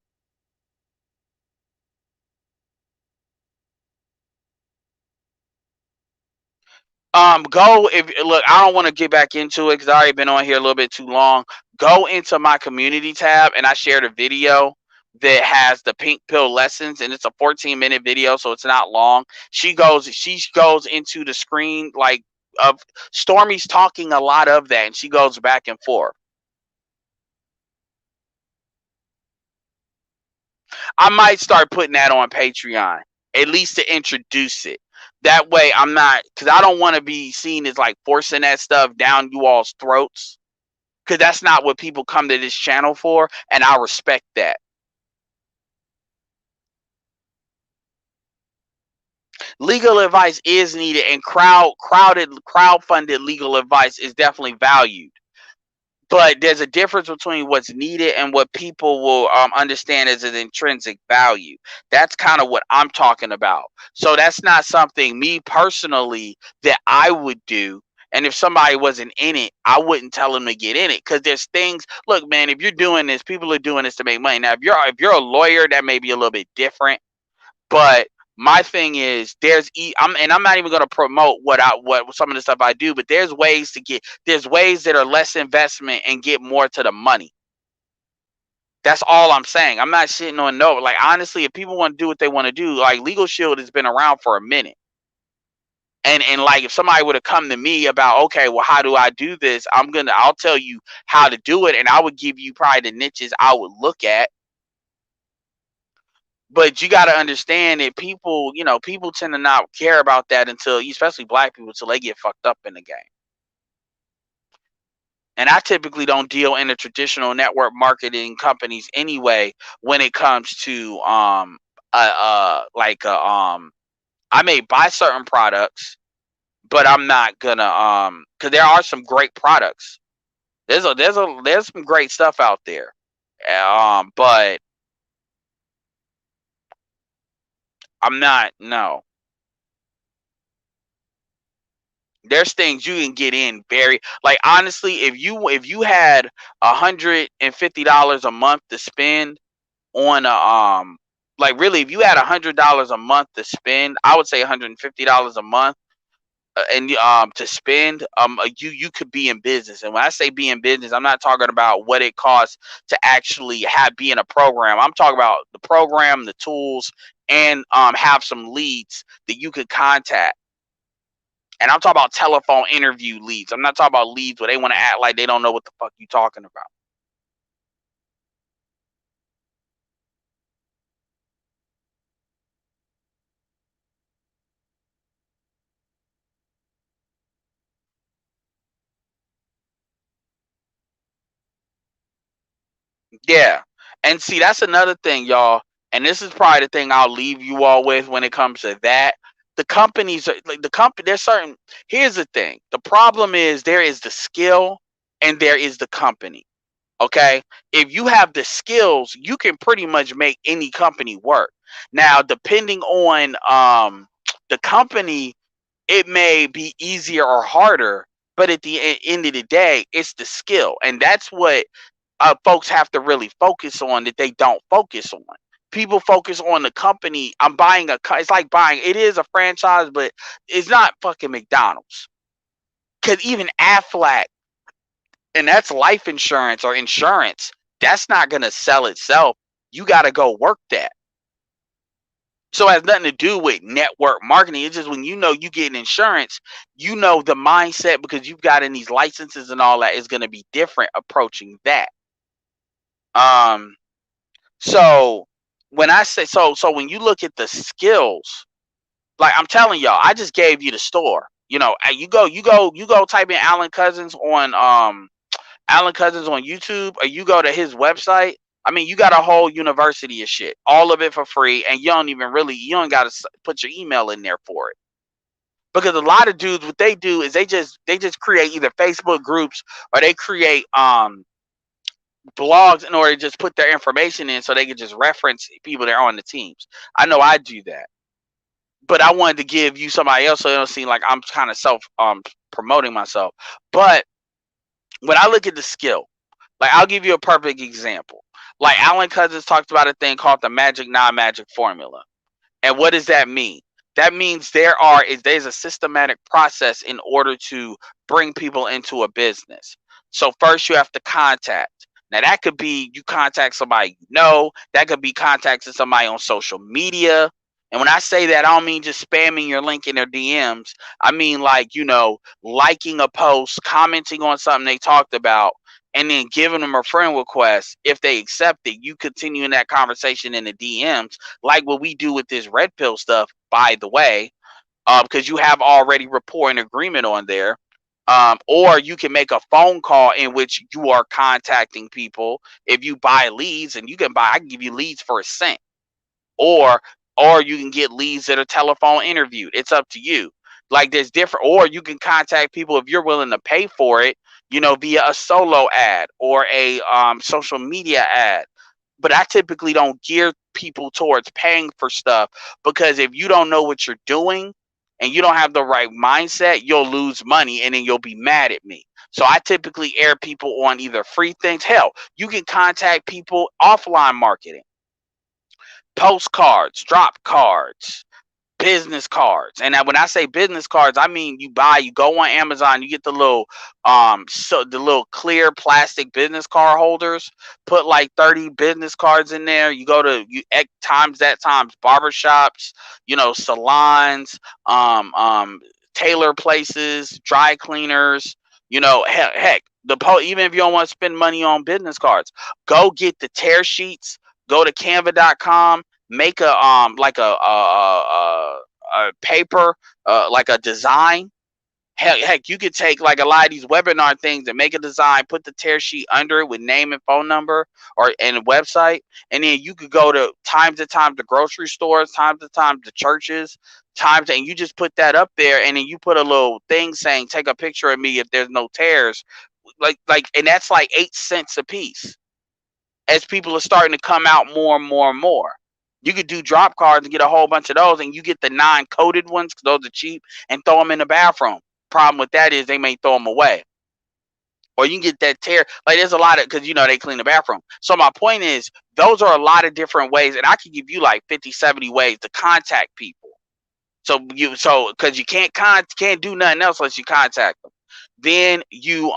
Go if look, I don't want to get back into it because I already been on here a little bit too long. Go into my community tab, and I shared a video that has the pink pill lessons, and it's a 14-minute video, so it's not long. She goes into the screen like of Stormy's talking a lot of that, and she goes back and forth. I might start putting that on Patreon, at least to introduce it. That way, I'm not, because I don't want to be seen as like forcing that stuff down you all's throats. Because that's not what people come to this channel for, and I respect that. Legal advice is needed, and crowdfunded legal advice is definitely valued. But there's a difference between what's needed and what people will understand as an intrinsic value. That's kind of what I'm talking about. So that's not something, me personally, that I would do. And if somebody wasn't in it, I wouldn't tell them to get in it, because there's things. Look, man, if you're doing this, people are doing this to make money. Now, if you're a lawyer, that may be a little bit different. But my thing is, I'm not even going to promote what some of the stuff I do, but there's ways that are less investment and get more to the money. That's all I'm saying. I'm not sitting on no. Like, honestly, if people want to do what they want to do, like, Legal Shield has been around for a minute. And like, if somebody would have come to me about, okay, well, how do I do this? I'll tell you how to do it, and I would give you probably the niches I would look at. But you got to understand that people tend to not care about that until, especially black people, until they get fucked up in the game. And I typically don't deal in the traditional network marketing companies anyway when it comes to I may buy certain products, but I'm not gonna because there are some great products. There's some great stuff out there. But I'm not, no. There's things you can get in very, like, honestly, if you had $150 a month to spend on like, really, if you had $100 a month to spend, I would say $150 a month, and to spend, you could be in business. And when I say be in business, I'm not talking about what it costs to actually be in a program. I'm talking about the program, the tools, and have some leads that you could contact. And I'm talking about telephone interview leads. I'm not talking about leads where they want to act like they don't know what the fuck you talking about. Yeah. And see, that's another thing, y'all. And this is probably the thing I'll leave you all with when it comes to that. The companies are like the company, there's certain, here's the thing. The problem is there is the skill and there is the company. Okay? If you have the skills, you can pretty much make any company work. Now, depending on the company, it may be easier or harder, but at the end of the day, it's the skill. And that's what folks have to really focus on, that they don't focus on. People focus on the company. It's like buying, it is a franchise, but it's not fucking McDonald's. Because even Aflac, and that's life insurance or insurance, that's not going to sell itself. You got to go work that. So it has nothing to do with network marketing. It's just when you get insurance, the mindset, because you've got in these licenses and all that, is going to be different approaching that. So when I say, so when you look at the skills, like, I'm telling y'all, I just gave you the store. You go type in Alan Cousins on YouTube, or you go to his website. I mean, you got a whole university of shit, all of it for free, and you don't got to put your email in there for it. Because a lot of dudes, what they do is they just create either Facebook groups, or they create blogs in order to just put their information in so they can just reference people that are on the teams. I know I do that. But I wanted to give you somebody else so it don't seem like I'm kind of self promoting myself. But when I look at the skill, like, I'll give you a perfect example. Like, Alan Cousins talked about a thing called the magic non-magic formula. And what does that mean? That means there's a systematic process in order to bring people into a business. So first you have to contact. Now, that could be you contact somebody that could be contacting somebody on social media. And when I say that, I don't mean just spamming your link in their DMs. I mean, like, liking a post, commenting on something they talked about, and then giving them a friend request. If they accept it, you continue in that conversation in the DMs, like what we do with this red pill stuff, by the way, because you have already rapport and agreement on there. Or you can make a phone call in which you are contacting people. If you buy leads, and I can give you leads for a cent, or you can get leads that are telephone interviewed. It's up to you. Like, there's different, or you can contact people if you're willing to pay for it, via a solo ad or a social media ad. But I typically don't gear people towards paying for stuff, because if you don't know what you're doing and you don't have the right mindset, you'll lose money and then you'll be mad at me. So I typically air people on either free things. Hell, you can contact people offline marketing, postcards, drop cards, business cards. And when I say business cards, I mean you go on Amazon, you get the little the little clear plastic business card holders. Put like 30 business cards in there. You go to times barbershops, salons, tailor places, dry cleaners, heck, even if you don't want to spend money on business cards, go get the tear sheets. Go to canva.com, make a like a paper, like a design. Heck, you could take like a lot of these webinar things and make a design, put the tear sheet under it with name and phone number and a website, and then you could go to the grocery stores, the churches, and you just put that up there, and then you put a little thing saying, "Take a picture of me if there's no tears," and that's like 8 cents a piece. As people are starting to come out more and more and more. You could do drop cards and get a whole bunch of those, and you get the non-coated ones because those are cheap, and throw them in the bathroom. Problem with that is they may throw them away. Or you can get that tear. Like, there's a lot of, because they clean the bathroom. So my point is, those are a lot of different ways, and I can give you like 50, 70 ways to contact people. Because you can't do nothing else unless you contact them. Then you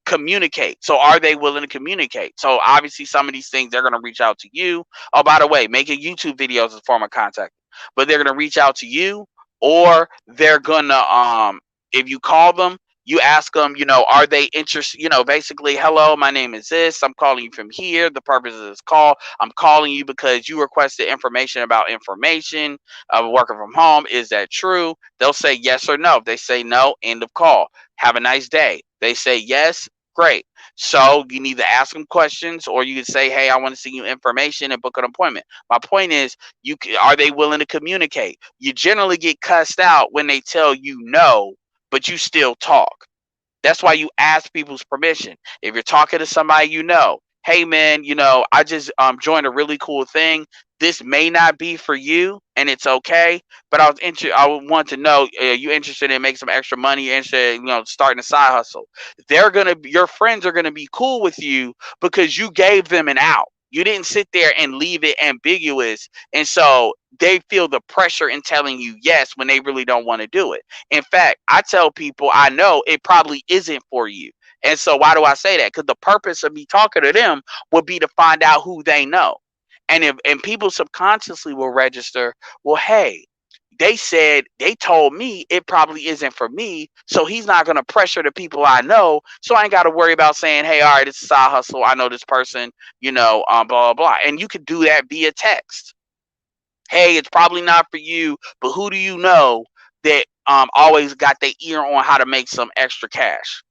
communicate. So are they willing to communicate? So obviously some of these things they're going to reach out to you. Oh, by the way, making YouTube videos is a form of contact. But they're going to reach out to you, or they're going to if you call them, you ask them, are they interested? Basically, hello, my name is this. I'm calling you from here. The purpose of this call, I'm calling you because you requested information about information of working from home. Is that true? They'll say yes or no. If they say no, end of call. Have a nice day. They say yes, great. So you need to ask them questions, or you can say, hey, I want to see you information and book an appointment. My point is, are they willing to communicate? You generally get cussed out when they tell you no, but you still talk. That's why you ask people's permission. If you're talking to somebody, hey man, I just joined a really cool thing. This may not be for you, and it's okay. But I would want to know, you interested in making some extra money? You're interested in, starting a side hustle? Your friends are gonna be cool with you because you gave them an out. You didn't sit there and leave it ambiguous, and so they feel the pressure in telling you yes when they really don't want to do it. In fact, I tell people I know it probably isn't for you. And so why do I say that? Because the purpose of me talking to them would be to find out who they know. And people subconsciously will register, well, hey, they told me it probably isn't for me, so he's not going to pressure the people I know, so I ain't got to worry about saying, hey, all right, it's a side hustle, I know this person, blah blah blah. And you could do that via text. Hey, it's probably not for you, but who do you know that always got their ear on how to make some extra cash?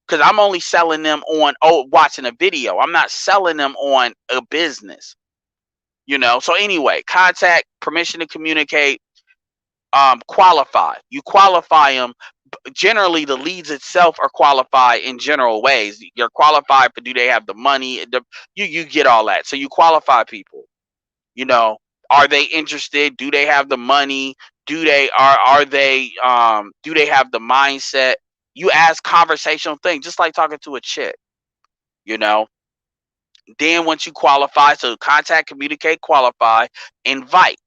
Because I'm only selling them on watching a video. I'm not selling them on a business. So anyway, contact, permission to communicate, qualify. You qualify them. Generally, the leads itself are qualified in general ways. You're qualified for, do they have the money? You get all that. So you qualify people. Are they interested? Do they have the money? Do they are they do they have the mindset? You ask conversational things, just like talking to a chick. Then once you qualify, so contact, communicate, qualify, invite.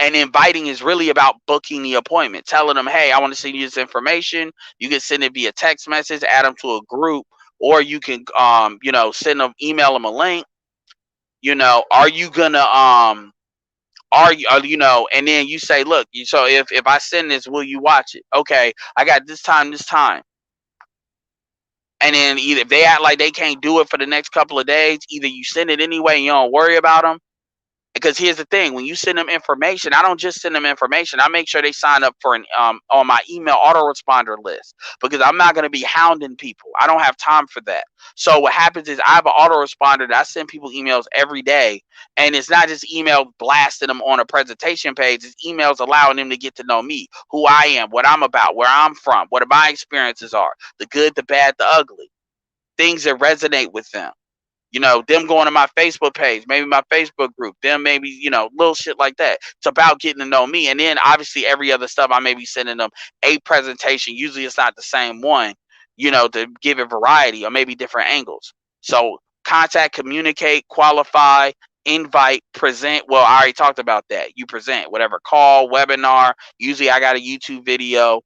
And inviting is really about booking the appointment, telling them, hey, I want to send you this information. You can send it via text message, add them to a group, or you can send them, email them a link. Are you gonna Are you, and then you say, look, so if I send this, will you watch it? Okay, I got this time. And then either if they act like they can't do it for the next couple of days, either you send it anyway and you don't worry about them. Because here's the thing, when you send them information, I don't just send them information. I make sure they sign up for an on my email autoresponder list, because I'm not going to be hounding people. I don't have time for that. So what happens is I have an autoresponder that I send people emails every day, and it's not just email blasting them on a presentation page. It's emails allowing them to get to know me, who I am, what I'm about, where I'm from, what my experiences are, the good, the bad, the ugly, things that resonate with them. Them going to my Facebook page, maybe my Facebook group, them maybe, little shit like that. It's about getting to know me. And then obviously every other stuff, I may be sending them a presentation. Usually it's not the same one, to give it variety or maybe different angles. So contact, communicate, qualify, invite, present. Well, I already talked about that. You present whatever call, webinar. Usually I got a YouTube video.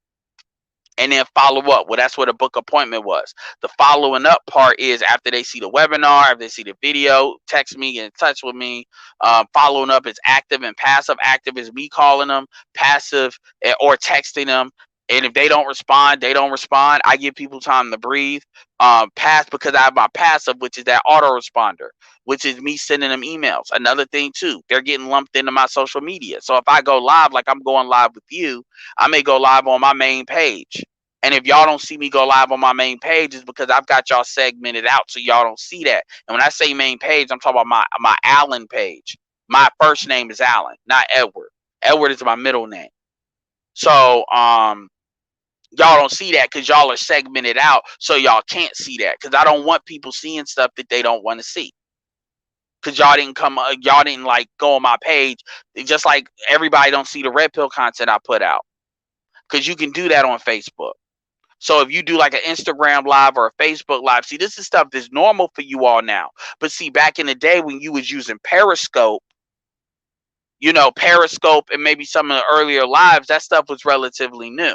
And then follow up. Well, that's what a book appointment was. The following up part is after they see the webinar, after they see the video, text me, get in touch with me. Following up is active and passive. Active is me calling them, passive or texting them. And if they don't respond, they don't respond. I give people time to breathe. Because I have my passive, which is that autoresponder, which is me sending them emails. Another thing too, they're getting lumped into my social media. So if I go live, like I'm going live with you, I may go live on my main page. And if y'all don't see me go live on my main page, it's because I've got y'all segmented out so y'all don't see that. And when I say main page, I'm talking about my Allen page. My first name is Allen, not Edward. Edward is my middle name. So y'all don't see that because y'all are segmented out, so y'all can't see that, because I don't want people seeing stuff that they don't want to see. Because y'all didn't like go on my page, just like everybody don't see the red pill content I put out, because you can do that on Facebook. So if you do like an Instagram live or a Facebook live, see, this is stuff that's normal for you all now. But see, back in the day when you was using Periscope, Periscope and maybe some of the earlier lives, that stuff was relatively new.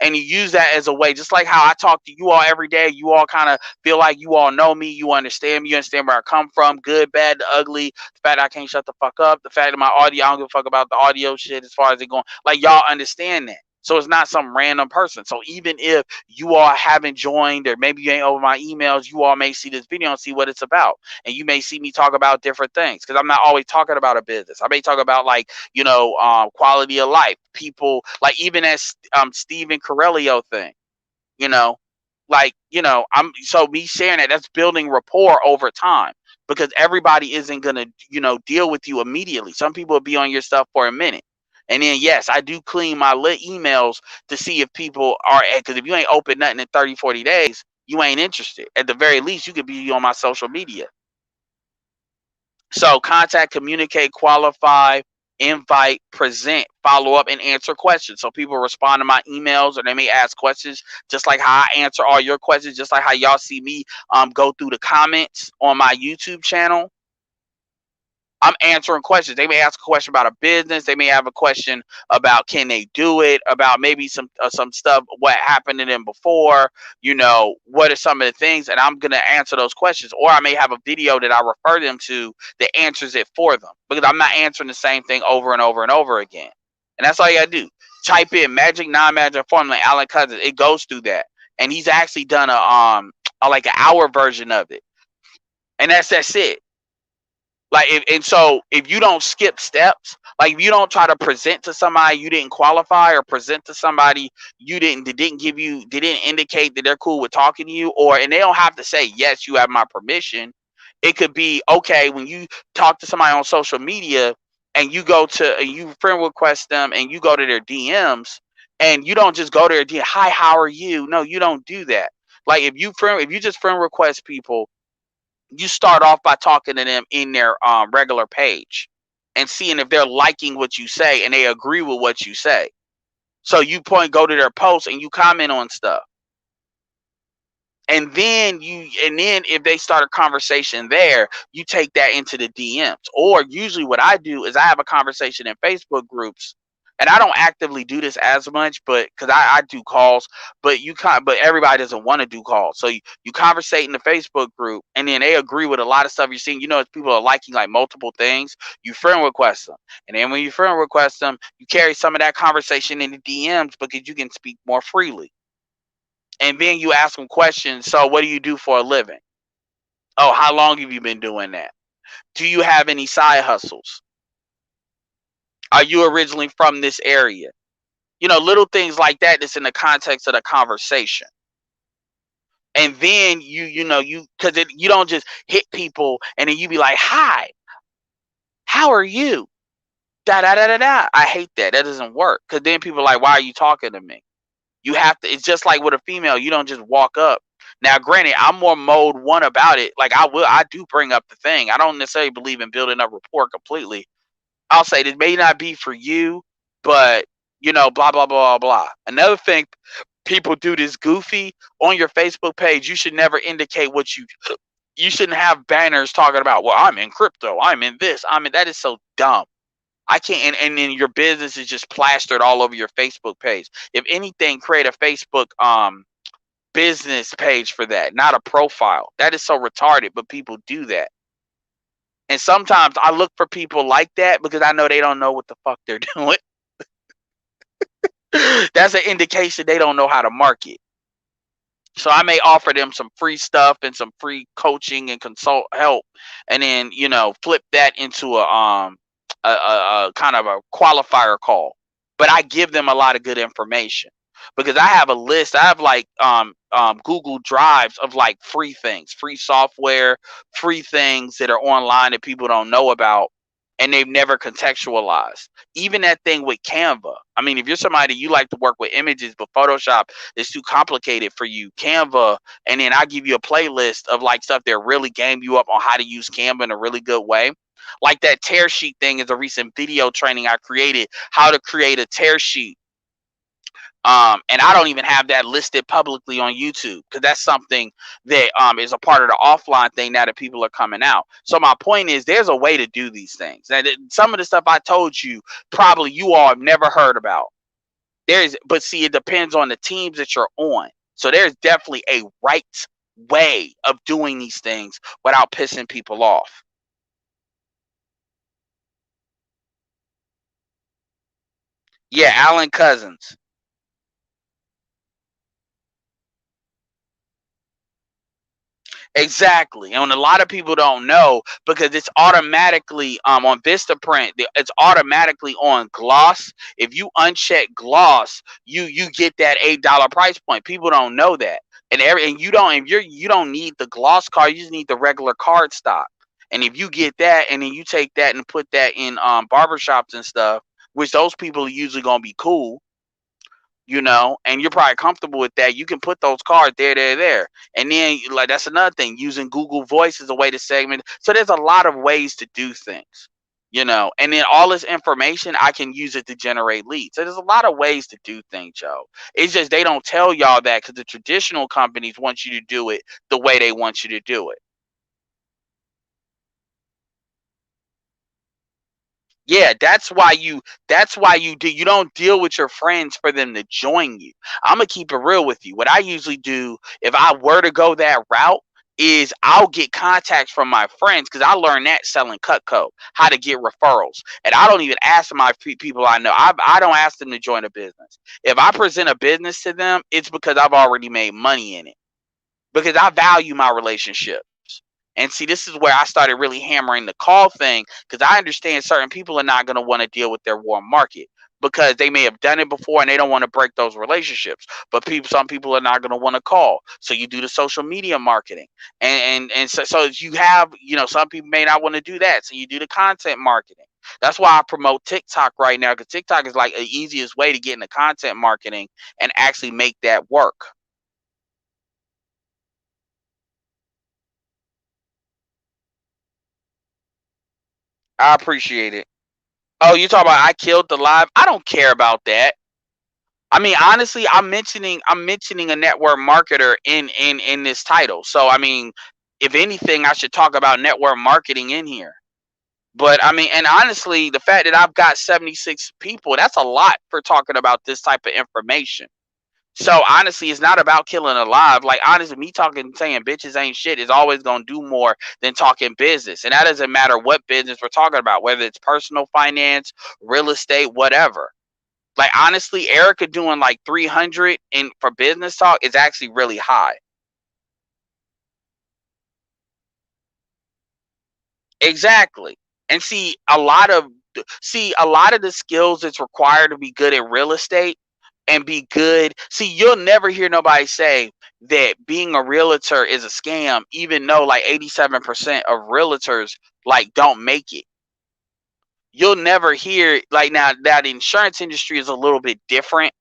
And you use that as a way, just like how I talk to you all every day. You all kind of feel like you all know me. You understand me. You understand where I come from. Good, bad, the ugly. The fact that I can't shut the fuck up. The fact that my audio, I don't give a fuck about the audio shit as far as it going. Like, y'all understand that. So it's not some random person. So even if you all haven't joined, or maybe you ain't over my emails, you all may see this video and see what it's about. And you may see me talk about different things, because I'm not always talking about a business. I may talk about, like, quality of life. People, like even as Stephen Corelio thing, so me sharing that's building rapport over time, because everybody isn't gonna, deal with you immediately. Some people will be on your stuff for a minute. And then, yes, I do clean my lit emails to see if people are, because if you ain't open nothing in 30, 40 days, you ain't interested. At the very least, you could be on my social media. So contact, communicate, qualify, invite, present, follow up, and answer questions. So people respond to my emails, or they may ask questions, just like how I answer all your questions, just like how y'all see me go through the comments on my YouTube channel. I'm answering questions. They may ask a question about a business. They may have a question about can they do it, about maybe some stuff, what happened to them before, what are some of the things, and I'm going to answer those questions. Or I may have a video that I refer them to that answers it for them, because I'm not answering the same thing over and over and over again. And that's all you got to do. Type in magic, non-magic formula, Alan Cousins. It goes through that. And he's actually done like an hour version of it. And that's it. Like, so if you don't skip steps, like if you don't try to present to somebody you didn't qualify, or present to somebody they didn't indicate that they're cool with talking to you, and they don't have to say, yes, you have my permission. It could be, okay, when you talk to somebody on social media and you you friend request them and you go to their DMs, and you don't just go to their DM, hi, how are you? No, you don't do that. Like if you just friend request people, you start off by talking to them in their regular page and seeing if they're liking what you say and they agree with what you say. So you go to their posts and you comment on stuff. And then if they start a conversation there, you take that into the DMs. Or usually what I do is I have a conversation in Facebook groups And I don't actively do this as much, but because I do calls, but but everybody doesn't want to do calls. So you conversate in the Facebook group, and then they agree with a lot of stuff you're seeing. If people are liking like multiple things, you friend request them, and then when you friend request them, you carry some of that conversation in the DMs because you can speak more freely. And then you ask them questions. So, what do you do for a living? Oh, how long have you been doing that? Do you have any side hustles? Are you originally from this area? Little things like that that's in the context of the conversation. And then because you don't just hit people and then you be like, hi, how are you? Da da da da da. I hate that. That doesn't work. Because then people are like, why are you talking to me? You have to, it's just like with a female, you don't just walk up. Now, granted, I'm more mode one about it. Like I do bring up the thing. I don't necessarily believe in building up rapport completely. I'll say this may not be for you, but blah blah blah blah. Another thing people do this goofy on your Facebook page. You should never indicate what you shouldn't have banners talking about. Well, I'm in crypto. I'm in this. That is so dumb. I can't. And then your business is just plastered all over your Facebook page. If anything, create a Facebook business page for that, not a profile. That is so retarded, but people do that. And sometimes I look for people like that because I know they don't know what the fuck they're doing. That's an indication they don't know how to market. So I may offer them some free stuff and some free coaching and consult help, and then flip that into a kind of a qualifier call. But I give them a lot of good information because I have a list. I have like Google Drives of like free things, free software, free things that are online that people don't know about and they've never contextualized. Even that thing with Canva. I mean, if you're somebody you like to work with images, but Photoshop is too complicated for you, Canva, and then I give you a playlist of like stuff that really game you up on how to use Canva in a really good way. Like that tear sheet thing is a recent video training I created, how to create a tear sheet. And I don't even have that listed publicly on YouTube because that's something that is a part of the offline thing now that people are coming out. So my point is, there's a way to do these things. And some of the stuff I told you, probably you all have never heard about. But see, it depends on the teams that you're on. So there's definitely a right way of doing these things without pissing people off. Yeah, Alan Cousins. Exactly. And a lot of people don't know because it's automatically on Vistaprint, it's automatically on gloss. If you uncheck gloss, you get that $8 price point. People don't know that. And you don't if you don't need the gloss card, you just need the regular card stock. And if you get that and then you take that and put that in barbershops and stuff, which those people are usually gonna be cool, and you're probably comfortable with that, you can put those cards there. And then, like, that's another thing, using Google Voice as a way to segment. So there's a lot of ways to do things, and then all this information, I can use it to generate leads. So there's a lot of ways to do things, Joe. It's just they don't tell y'all that because the traditional companies want you to do it the way they want you to do it. Yeah, you don't deal with your friends for them to join you. I'm gonna keep it real with you. What I usually do if I were to go that route is I'll get contacts from my friends because I learned that selling Cutco, how to get referrals. And I don't even ask my people I know. I don't ask them to join a business. If I present a business to them, it's because I've already made money in it. Because I value my relationships. And see, this is where I started really hammering the call thing because I understand certain people are not going to want to deal with their warm market because they may have done it before and they don't want to break those relationships. But some people are not going to want to call, so you do the social media marketing, and so you have some people may not want to do that, so you do the content marketing. That's why I promote TikTok right now because TikTok is like the easiest way to get into content marketing and actually make that work. I appreciate it. Oh, you talk about I killed the live? I don't care about that. I mean, honestly, I'm mentioning a network marketer in this title. So I mean, if anything, I should talk about network marketing in here. But I mean, and honestly, the fact that I've got 76 people, that's a lot for talking about this type of information. So honestly, it's not about killing alive. Like honestly, me talking saying bitches ain't shit is always gonna do more than talking business. And that doesn't matter what business we're talking about, whether it's personal finance, real estate, whatever. Like honestly, Erica doing like 300 in for business talk is actually really high. Exactly. And see a lot of the skills that's required to be good at real estate and be good. See, you'll never hear nobody say that being a realtor is a scam, even though like 87% of realtors like don't make it. You'll never hear like now the insurance industry is a little bit different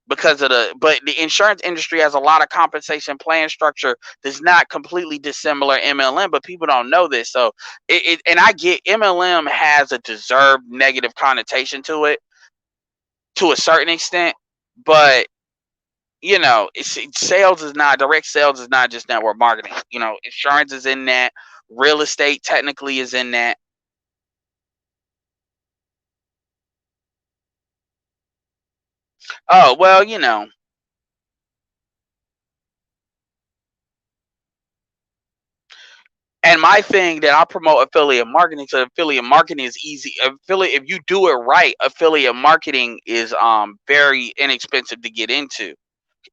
because of the insurance industry has a lot of compensation plan structure that's not completely dissimilar MLM, but people don't know this. So and I get MLM has a deserved negative connotation to it to a certain extent, but sales is not direct sales is not just network marketing. Insurance is in that, real estate technically is in that. Oh well, and my thing that I promote affiliate marketing. So affiliate marketing is easy. Affiliate, if you do it right, affiliate marketing is very inexpensive to get into,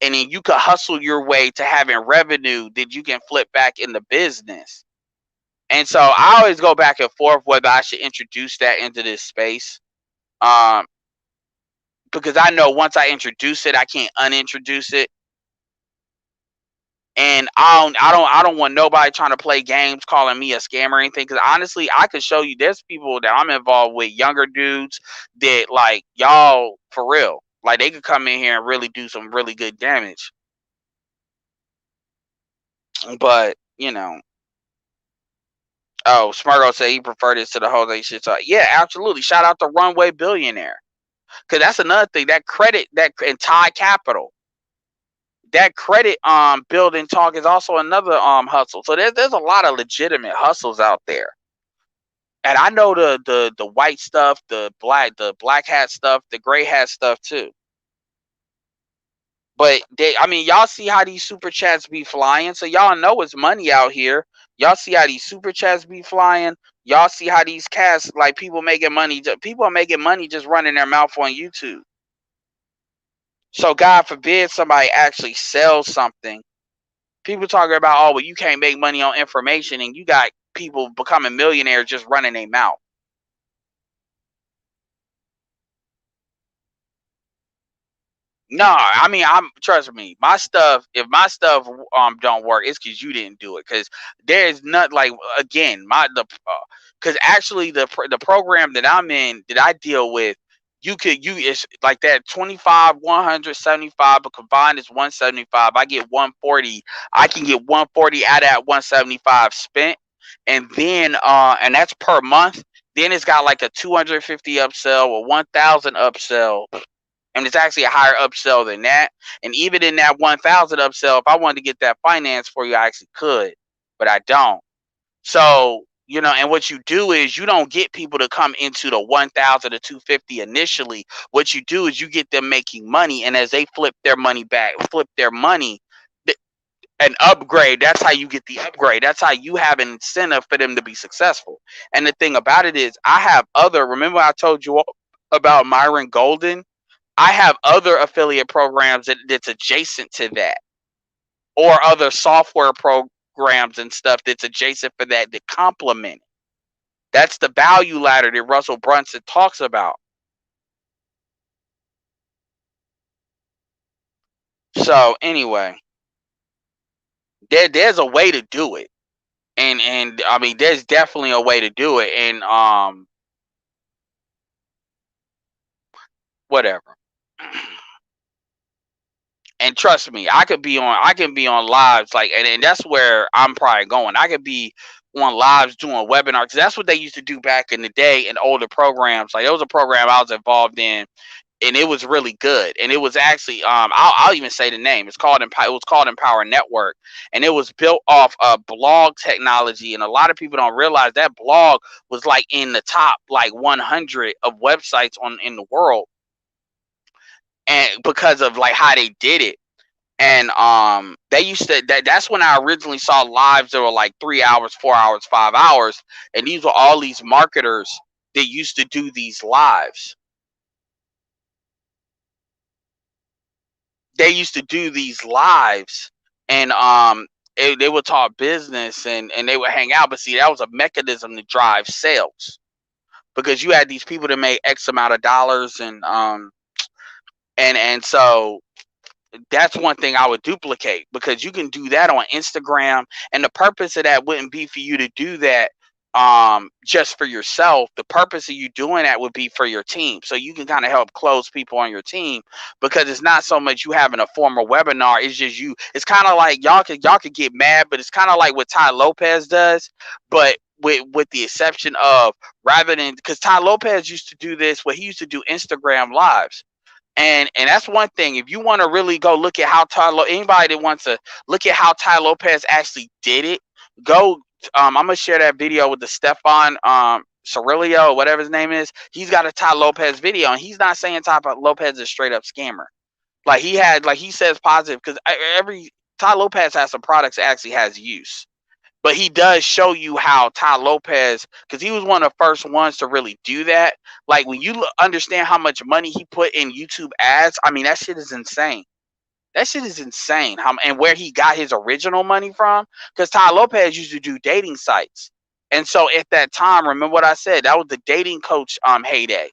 and then you could hustle your way to having revenue that you can flip back in the business. And so I always go back and forth whether I should introduce that into this space, um, because I know once I introduce it, I can't unintroduce it. And I don't want nobody trying to play games calling me a scam or anything. Because honestly, I could show you there's people that I'm involved with, younger dudes that like y'all for real. Like they could come in here and really do some really good damage. But oh, Smirgo said he preferred this to the Jose shit. So yeah, absolutely. Shout out to Runway Billionaire. Cause that's another thing. That credit that and Thai Capital. That credit building talk is also another hustle. So there's a lot of legitimate hustles out there. And I know the white stuff, the black hat stuff, the gray hat stuff too. But I mean, y'all see how these super chats be flying, so y'all know it's money out here. Y'all see how these super chats be flying. Y'all see how these cats like people making money. People are making money just running their mouth on YouTube. So God forbid somebody actually sells something. People talking about, oh, well, you can't make money on information, and you got people becoming millionaires just running their mouth. No, I mean, I'm trust me. My stuff, if my stuff don't work, it's because you didn't do it. Because there's not like again, because actually the program that I'm in that I deal with, it's like that 25, 175, but combined is 175. I get 140. I can get 140 out of that 175 spent, and then and that's per month. Then it's got like a 250 upsell or 1,000 upsell, and it's actually a higher upsell than that. And even in that 1,000 upsell, if I wanted to get that finance for you, I actually could, but I don't. So and what you do is you don't get people to come into the 1,000 to 250 initially. What you do is you get them making money, and as they flip their money, an upgrade. That's how you get the upgrade. That's how you have an incentive for them to be successful. And the thing about it is, I have other. Remember, I told you about Myron Golden. I have other affiliate programs that's adjacent to that, or other software programs and stuff that's adjacent for that complement it. That's the value ladder that Russell Brunson talks about. So anyway, there's a way to do it, and I mean there's definitely a way to do it, and whatever. And trust me, I can be on lives like, and that's where I'm probably going. I could be on lives doing webinars. That's what they used to do back in the day in older programs. Like there was a program I was involved in. and it was really good. And it was actually I'll even say the name. It was called Empower Network, and it was built off blog technology. And a lot of people don't realize that blog was like in the top like 100 of websites on in the world, and because of like how they did it. And they used to that's when I originally saw lives that were like 3 hours, 4 hours, 5 hours, and these were all these marketers that used to do these lives. They used to do these lives, and they would talk business, and they would hang out. But see, that was a mechanism to drive sales, because you had these people that made X amount of dollars, and so that's one thing I would duplicate, because you can do that on Instagram, and the purpose of that wouldn't be for you to do that just for yourself. The purpose of you doing that would be for your team, so you can kind of help close people on your team, because it's not so much you having a formal webinar, it's just you. It's kind of like y'all could get mad, but it's kind of like what Ty Lopez does, but with the exception of, rather than, because Ty Lopez used to do this, where he used to do Instagram lives. And that's one thing. If you want to really go look at how anybody that wants to look at how Ty Lopez actually did it, go. I'm gonna share that video with the Stefan Cirillo, whatever his name is. He's got a Ty Lopez video, and he's not saying Ty Lopez is a straight up scammer. Like he says positive, because every Ty Lopez has some products that actually has use. But he does show you how Ty Lopez, because he was one of the first ones to really do that. Like, when you understand how much money he put in YouTube ads, I mean, that shit is insane. That shit is insane. And where he got his original money from, because Ty Lopez used to do dating sites. And so at that time, remember what I said, that was the dating coach heyday.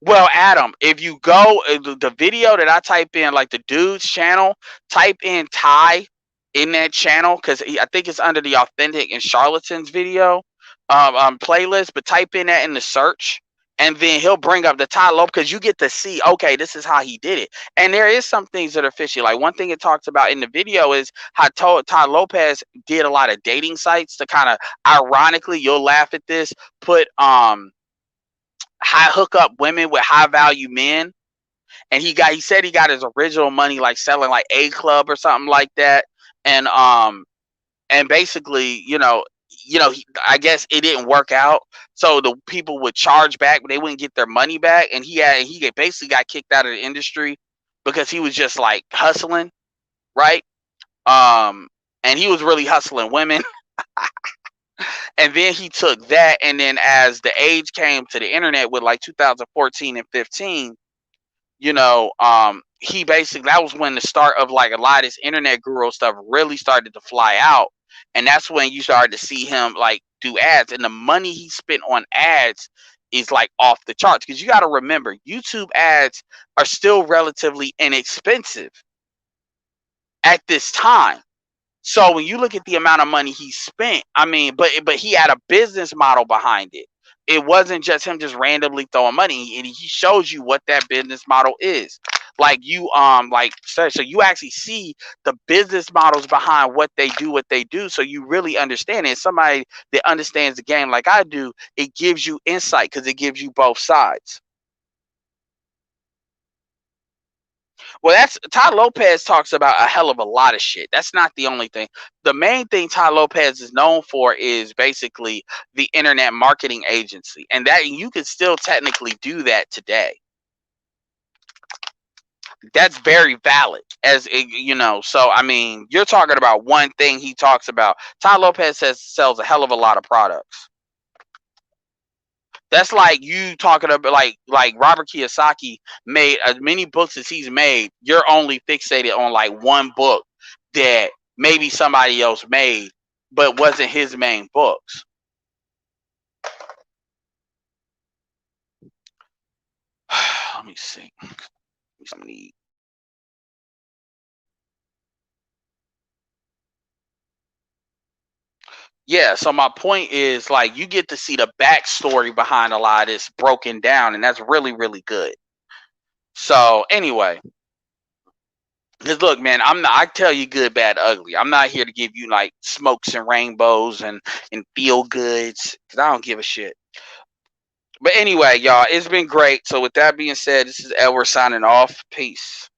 Well, Adam, if you go the video that I type in, like the dude's channel, type in Ty in that channel, because I think it's under the Authentic and Charlatans video playlist. But type in that in the search, and then he'll bring up the Ty Lopez, because you get to see, okay, this is how he did it. And there is some things that are fishy. Like, one thing it talks about in the video is how Ty Lopez did a lot of dating sites to kind of, ironically, you'll laugh at this, put high hook up women with high value men. And he said he got his original money like selling like A Club or something like that. And basically, I guess it didn't work out, so the people would charge back, but they wouldn't get their money back. And basically got kicked out of the industry because he was just like hustling, right? And he was really hustling women. And then he took that, and then as the age came to the internet with like 2014 and 15, he basically, that was when the start of like a lot of this internet guru stuff really started to fly out. And that's when you started to see him like do ads, and the money he spent on ads is like off the charts, because you got to remember, YouTube ads are still relatively inexpensive at this time. So when you look at the amount of money he spent, I mean, but he had a business model behind it. It wasn't just him just randomly throwing money, and he shows you what that business model is. Like, so you actually see the business models behind what they do, so you really understand it. Somebody that understands the game like I do, it gives you insight, because it gives you both sides. Well, that's Ty Lopez talks about a hell of a lot of shit. That's not the only thing. The main thing Ty Lopez is known for is basically the internet marketing agency, and that you can still technically do that today. That's very valid, So I mean, you're talking about one thing he talks about. Ty Lopez sells a hell of a lot of products. That's like you talking about like Robert Kiyosaki made as many books as he's made. You're only fixated on like one book that maybe somebody else made, but wasn't his main books. Let me see. Yeah, so my point is, like, you get to see the backstory behind a lot of this broken down, and that's really, really good. So anyway, Cause look, man, I tell you good, bad, ugly. I'm not here to give you like smokes and rainbows and feel goods. Cause I don't give a shit. But anyway, y'all, it's been great. So with that being said, this is Edward signing off. Peace.